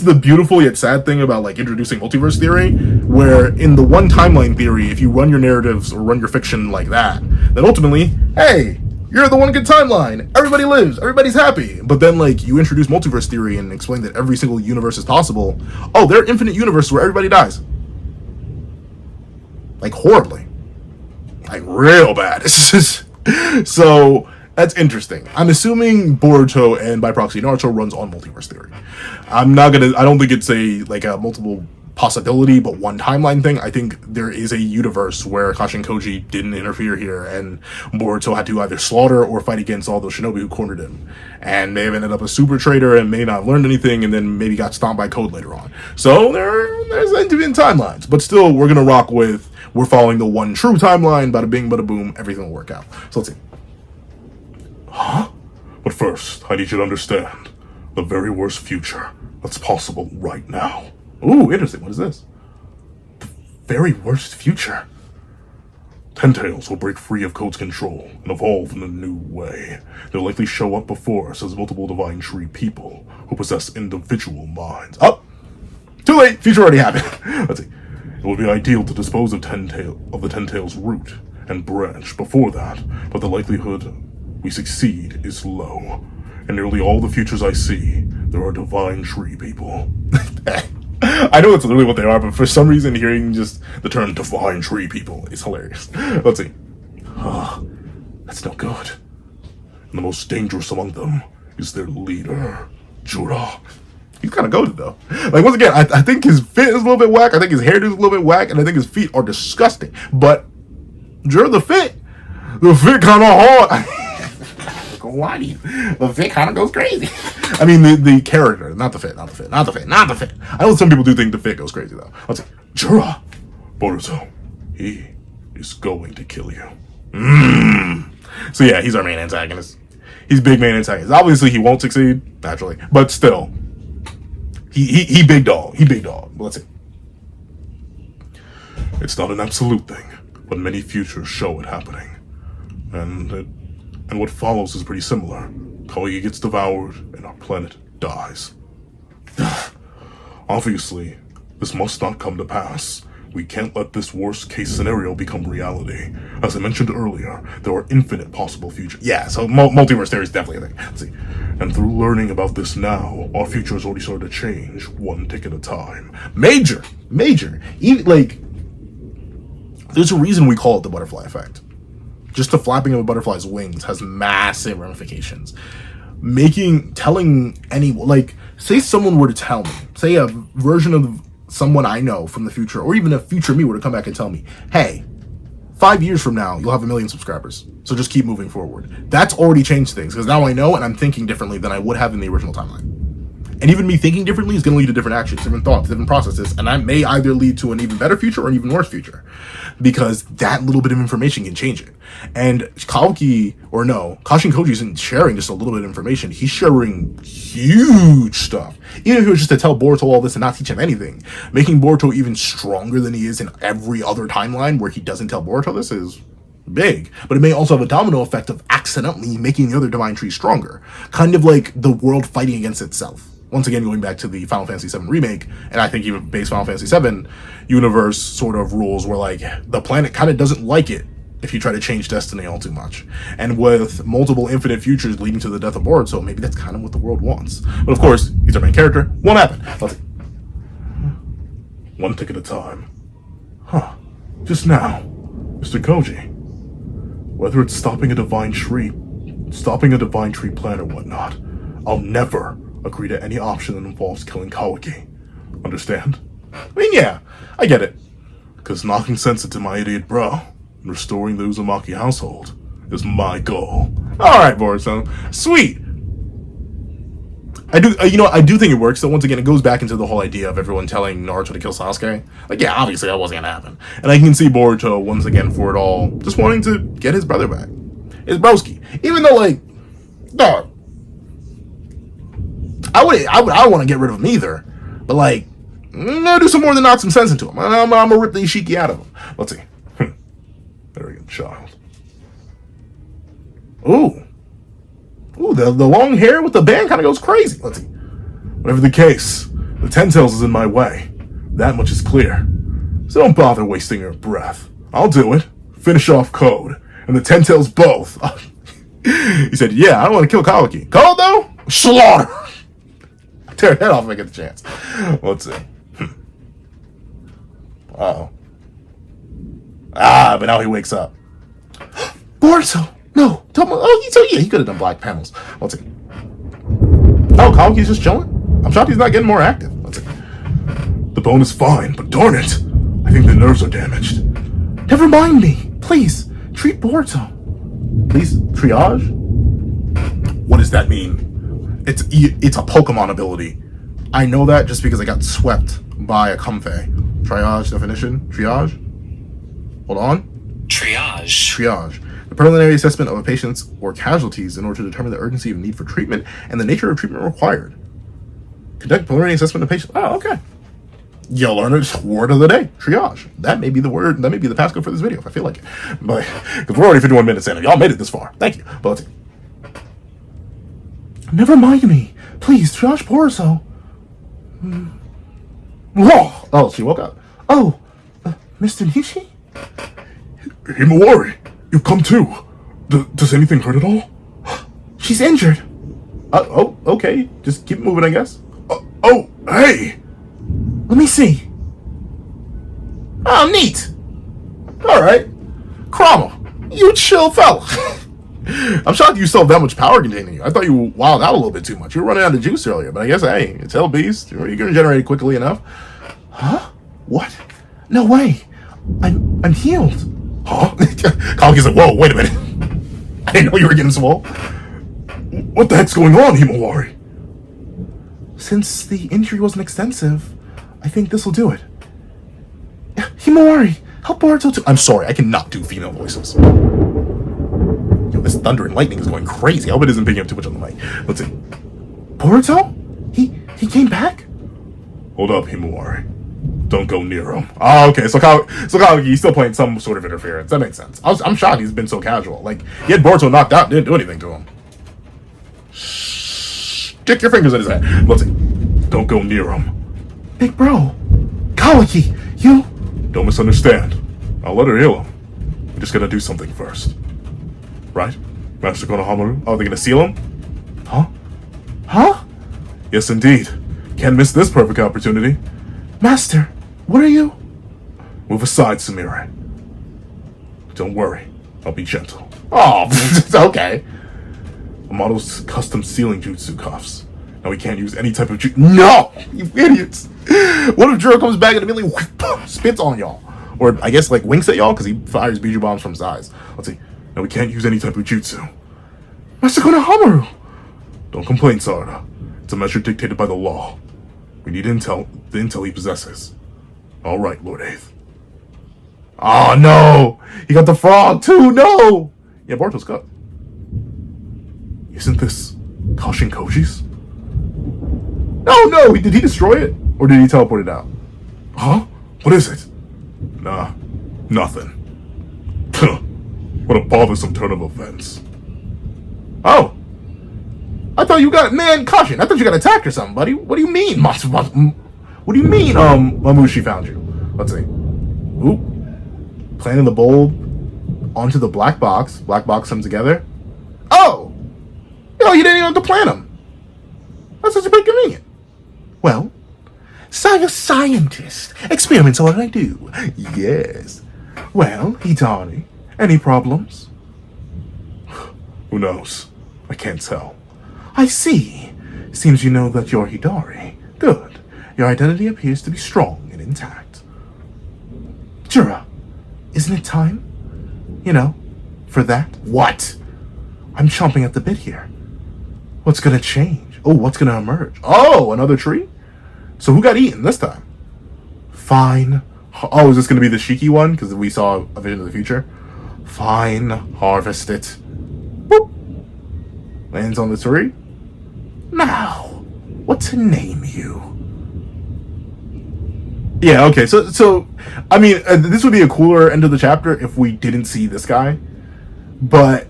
the beautiful yet sad thing about like introducing multiverse theory, where in the one timeline theory, if you run your narratives or run your fiction like that, then ultimately, hey, you're the one good timeline. Everybody lives. Everybody's happy. But then, like, you introduce multiverse theory and explain that every single universe is possible. Oh, there are infinite universes where everybody dies. Like, horribly. Like, real bad. So, that's interesting. I'm assuming Boruto and, by proxy, Naruto runs on multiverse theory. I don't think it's a multiple possibility, but one timeline thing. I think there is a universe where KASHIN KOJI didn't interfere here, and Boruto had to either slaughter or fight against all those shinobi who cornered him, and may have ended up a super traitor and may not have learned anything, and then maybe got stomped by Code later on. So there's infinite timelines, but still, we're gonna rock with, we're following the one true timeline. Bada bing, bada boom, everything will work out. So let's see. Huh? But first, I need you to understand the very worst future that's possible right now. Ooh, interesting. What is this? The very worst future. Ten-Tails will break free of Code's control and evolve in a new way. They'll likely show up before us as multiple Divine Tree people who possess individual minds. Oh! Too late! Future already happened. Let's see. It would be ideal to dispose of the Ten-Tails root and branch before that, but the likelihood we succeed is low. In nearly all the futures I see, there are Divine Tree people. I know it's literally what they are, but for some reason hearing just the term Divine Tree people is hilarious. Let's see. That's no good. And the most dangerous among them is their leader, Jura. He's kind of goated though. Like, once again, I think his fit is a little bit whack, I think his hairdo is a little bit whack, and I think his feet are disgusting. But Jura, the fit kind of hard. Why do you? The fit kind of goes crazy. I mean, the character, not the fit. I know some people do think the fit goes crazy, though. Let's see. Jura! Boruto, he is going to kill you. So yeah, he's our main antagonist. He's big main antagonist. Obviously, he won't succeed, naturally. But still, he big dog. He big dog. Let's see. It's not an absolute thing, but many futures show it happening. And what follows is pretty similar. KOJI gets devoured, and our planet dies. Obviously, this must not come to pass. We can't let this worst-case scenario become reality. As I mentioned earlier, there are infinite possible futures. Yeah, so multiverse theory is definitely a thing. Let's see. And through learning about this now, our future has already started to change, one tick at a time. Major! Even, like, there's a reason we call it the butterfly effect. Just the flapping of a butterfly's wings has massive ramifications. Telling anyone, like, say someone were to tell me, say a version of someone I know from the future, or even a future me were to come back and tell me, hey, 5 years from now, you'll have 1 million subscribers, so just keep moving forward. That's already changed things, because now I know, and I'm thinking differently than I would have in the original timeline. And even me thinking differently is going to lead to different actions, different thoughts, different processes, and that may either lead to an even better future or an even worse future, because that little bit of information can change it. And KASHIN KOJI isn't sharing just a little bit of information. He's sharing huge stuff. Even if it was just to tell Boruto all this and not teach him anything, making Boruto even stronger than he is in every other timeline where he doesn't tell Boruto this is big. But it may also have a domino effect of accidentally making the other Divine Tree stronger. Kind of like the world fighting against itself. Once again, going back to the Final Fantasy VII Remake, and I think even base Final Fantasy VII universe sort of rules where, like, the planet kind of doesn't like it if you try to change destiny all too much. And with multiple infinite futures leading to the death of Boruto, maybe that's kind of what the world wants. But of course, he's our main character. Won't happen. Let's see. One tick at a time. Just now, Mr. Koji. Whether it's stopping a divine tree plan or whatnot, I'll never agree to any option that involves killing Kawaki. Understand? I mean, yeah, I get it. Because knocking sense into my idiot bro and restoring the Uzumaki household is my goal. Alright, Boruto. Sweet. I do think it works. So once again, it goes back into the whole idea of everyone telling Naruto to kill Sasuke. Like, yeah, obviously that wasn't gonna happen. And I can see Boruto once again for it all, just wanting to get his brother back, his broski. Even though, like, dog, I want to get rid of him either. But like, I'm gonna do some more than knock some sense into him. I'm gonna rip the Ishiki out of him. Let's see. Very good, child. Ooh, the long hair with the band kind of goes crazy. Let's see. Whatever the case, the Ten Tails is in my way. That much is clear. So don't bother wasting your breath. I'll do it. Finish off Code. And the Ten Tails both. He said, yeah, I don't want to kill Kawaki. Code, though? Slaughter! Tear that off if I get the chance. Let's see. Uh-oh. But now he wakes up. Boruto! No! He could have done black panels. Let's see. Oh, Kawaki's just chilling? I'm shocked he's not getting more active. Let's see. The bone is fine, but darn it! I think the nerves are damaged. Never mind me! Please, treat Boruto. Please, triage? What does that mean? It's a Pokemon ability. I know that just because I got swept by a Comfey. Triage definition? Triage? Hold on. Triage. The preliminary assessment of a patient's or casualties in order to determine the urgency of need for treatment and the nature of treatment required. Conduct preliminary assessment of patients. Oh, okay. You'll learn a word of the day. Triage. That may be the word. That may be the passcode for this video if I feel like it. But because we're already 51 minutes in, and y'all made it this far. Thank you. But let's see. Never mind me. Please, triage Boruto. Whoa! Oh, she woke up. Oh, Mr. Nishi? Himawari, you've come too. Does anything hurt at all? She's injured. Okay. Just keep moving, I guess. Hey! Let me see. Oh, neat. Alright. Chroma, you chill fella. I'm shocked you still have that much power containing you. I thought you wilded out a little bit too much. You were running out of juice earlier, but I guess, hey, it's Hell Beast. You're going to generate it quickly enough. Huh? What? No way. I'm healed. Huh? Kawaki's like, whoa, wait a minute. I didn't know you were getting swole. What the heck's going on, Himawari? Since the injury wasn't extensive, I think this'll do it. Himawari, help Boruto too. I'm sorry, I cannot do female voices. Yo, this thunder and lightning is going crazy. I hope it isn't picking up too much on the mic. Let's see. Boruto? He came back? Hold up, Himawari. Don't go near him. Oh, okay. So Kawaki, he's still playing some sort of interference. That makes sense. I'm shocked he's been so casual. Like, he had Boruto knocked out, didn't do anything to him. Stick your fingers in his head. Let's see. Don't go near him. Big bro. Kawaki, you... Don't misunderstand. I'll let her heal him. We just gotta do something first. Right? Master Konohamaru? Oh, they're gonna seal him? Huh? Yes, indeed. Can't miss this perfect opportunity. Master, what are you? Move aside, Samira. Don't worry. I'll be gentle. Oh, okay. Amato's custom sealing jutsu cuffs. Now we can't use any type of jutsu. No! You idiots! What if Juro comes back and immediately spits on y'all? Or, I guess, like, winks at y'all because he fires Biju bombs from his eyes. Let's see. Now we can't use any type of jutsu. Master Konohamaru! Don't complain, Sarada. It's a measure dictated by the law. We need the intel he possesses. Alright, Lord Eighth. Oh, no! He got the frog, too! No! Yeah, Boruto's cut. Isn't this KASHIN KOJI's? No! Did he destroy it? Or did he teleport it out? Huh? What is it? Nah, nothing. What a bothersome turn of events. Oh! I thought you got... Man, KASHIN, I thought you got attacked or something, buddy. What do you mean? What do you mean, Mamushi found you? Let's see. Oop. Planting the bulb onto the black box. Black box them together. Oh! Yo, you didn't even have to plant them. That's such a bit convenient. Well, So I'm a scientist. Experiments are what I do. Yes. Well, Hidari, any problems? Who knows? I can't tell. I see. Seems you know that you're Hidari. Good. Your identity appears to be strong and intact. Jura, isn't it time? You know, for that? What? I'm chomping at the bit here. What's gonna change? Oh, what's gonna emerge? Oh, another tree? So who got eaten this time? Fine. Oh, is this gonna be the Shiki one? Because we saw a vision of the future. Fine. Harvest it. Boop. Lands on the tree. Now, what to name you? Yeah, okay, so I mean, this would be a cooler end of the chapter if we didn't see this guy. But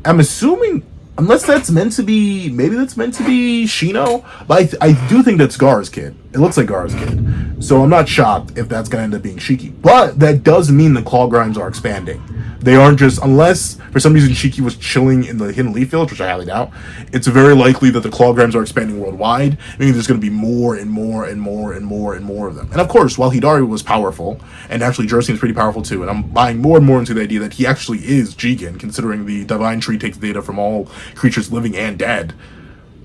I'm assuming, unless that's meant to be, maybe that's meant to be Shino. But I do think that's Gar's kid. It looks like Gar's kid. So I'm not shocked if that's going to end up being Shiki. But that does mean the claw grinds are expanding. They aren't just, unless for some reason Shiki was chilling in the Hidden Leaf Village, which I highly doubt, it's very likely that the claw grinds are expanding worldwide, meaning there's going to be more and more and more and more and more of them. And of course, while Hidari was powerful, and actually Jura seems pretty powerful too, and I'm buying more and more into the idea that he actually is Jigen, considering the Divine Tree takes data from all creatures living and dead,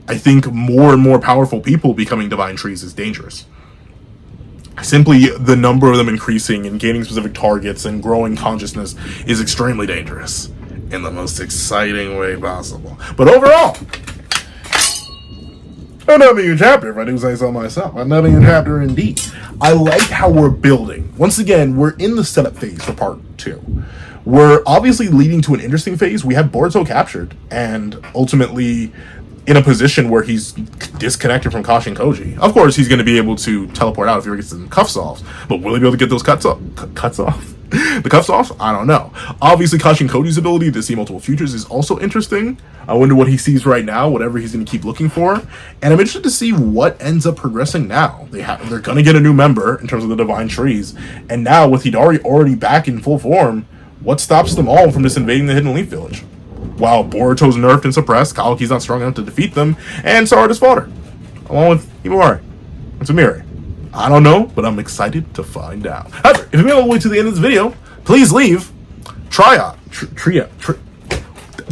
I think more and more powerful people becoming Divine Trees is dangerous. Simply the number of them increasing and gaining specific targets and growing consciousness is extremely dangerous in the most exciting way possible. But overall, another new chapter, if I do say so myself. Another new chapter indeed. I like how we're building. Once again, we're in the setup phase for part 2. We're obviously leading to an interesting phase. We have Boruto captured and ultimately in a position where he's disconnected from KASHIN KOJI. Of course, he's going to be able to teleport out if he ever gets some cuffs off, but will he be able to get those cuts off? The cuffs off? I don't know. Obviously, KASHIN KOJI's ability to see multiple futures is also interesting. I wonder what he sees right now, whatever he's going to keep looking for, and I'm interested to see what ends up progressing now. They're going to get a new member in terms of the Divine Trees, and now with Hidari already back in full form, what stops them all from just invading the Hidden Leaf Village? While Boruto's nerfed and suppressed, Kawaki's not strong enough to defeat them, and Sora just fought her, along with Himawari and Sumire. I don't know, but I'm excited to find out. However, if you made it all the way to the end of this video, please leave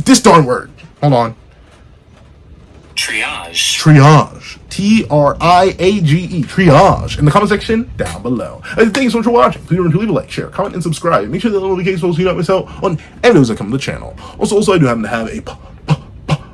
this darn word. Hold on. Triage. Triage. Triage. Triage. In the comment section down below. Thank you so much for watching. Please remember to leave a like, share, comment, and subscribe. Make sure that notifications so you don't miss out on any videos that come to the channel. Also, I do happen to have a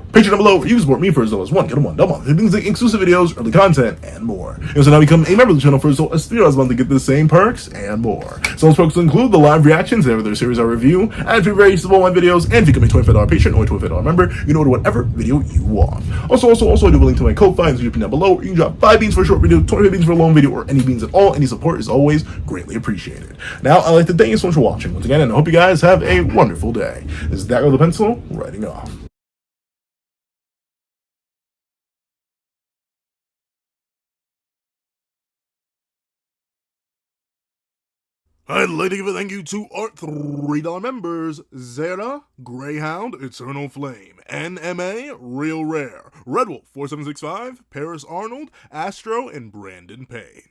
Patreon down below where you can support me for as low as $1, get a $1 month. Things like exclusive videos, early content, and more. You also now become a member of the channel for as low as $3 a month to get the same perks and more. So those perks include the live reactions to every other series I review, and if you're very used to my videos, and if you become a $25 patron or a $25 member, you can order whatever video you want. Also, I do a link to my Ko-Fi and down below where you can drop 5 beans for a short video, 25 beans for a long video, or any beans at all. Any support is always greatly appreciated. Now, I'd like to thank you so much for watching once again, and I hope you guys have a wonderful day. This is Dagger with a Pencil, writing off. I'd like to give a thank you to our $3 members, Zera, Greyhound, Eternal Flame, NMA, Real Rare, Redwolf 4765, Paris Arnold, Astro, and Brandon Payne.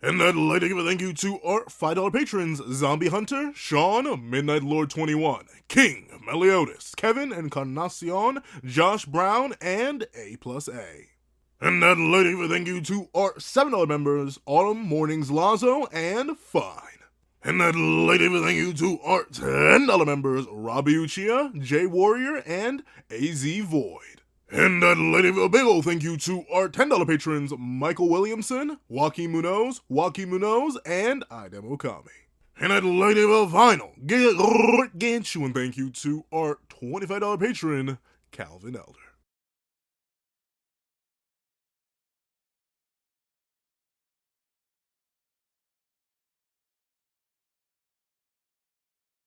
And I'd like to give a thank you to our $5 patrons, Zombie Hunter, Sean, Midnight Lord 21, King, Meliodas, Kevin, Encarnacion, Josh Brown, and A+A. And I'd like to give a thank you to our $7 members, Autumn, Mornings Lazo, and Fine. And I'd like to give a thank you to our $10 members, Robbie Uchiha, Jay Warrior, and AZ Void. And I'd like to give a big ol' thank you to our $10 patrons, Michael Williamson, Joaquin Munoz, and Idem Okami. And I'd like to give a final gargantuan thank you to our $25 patron, Calvin Elder.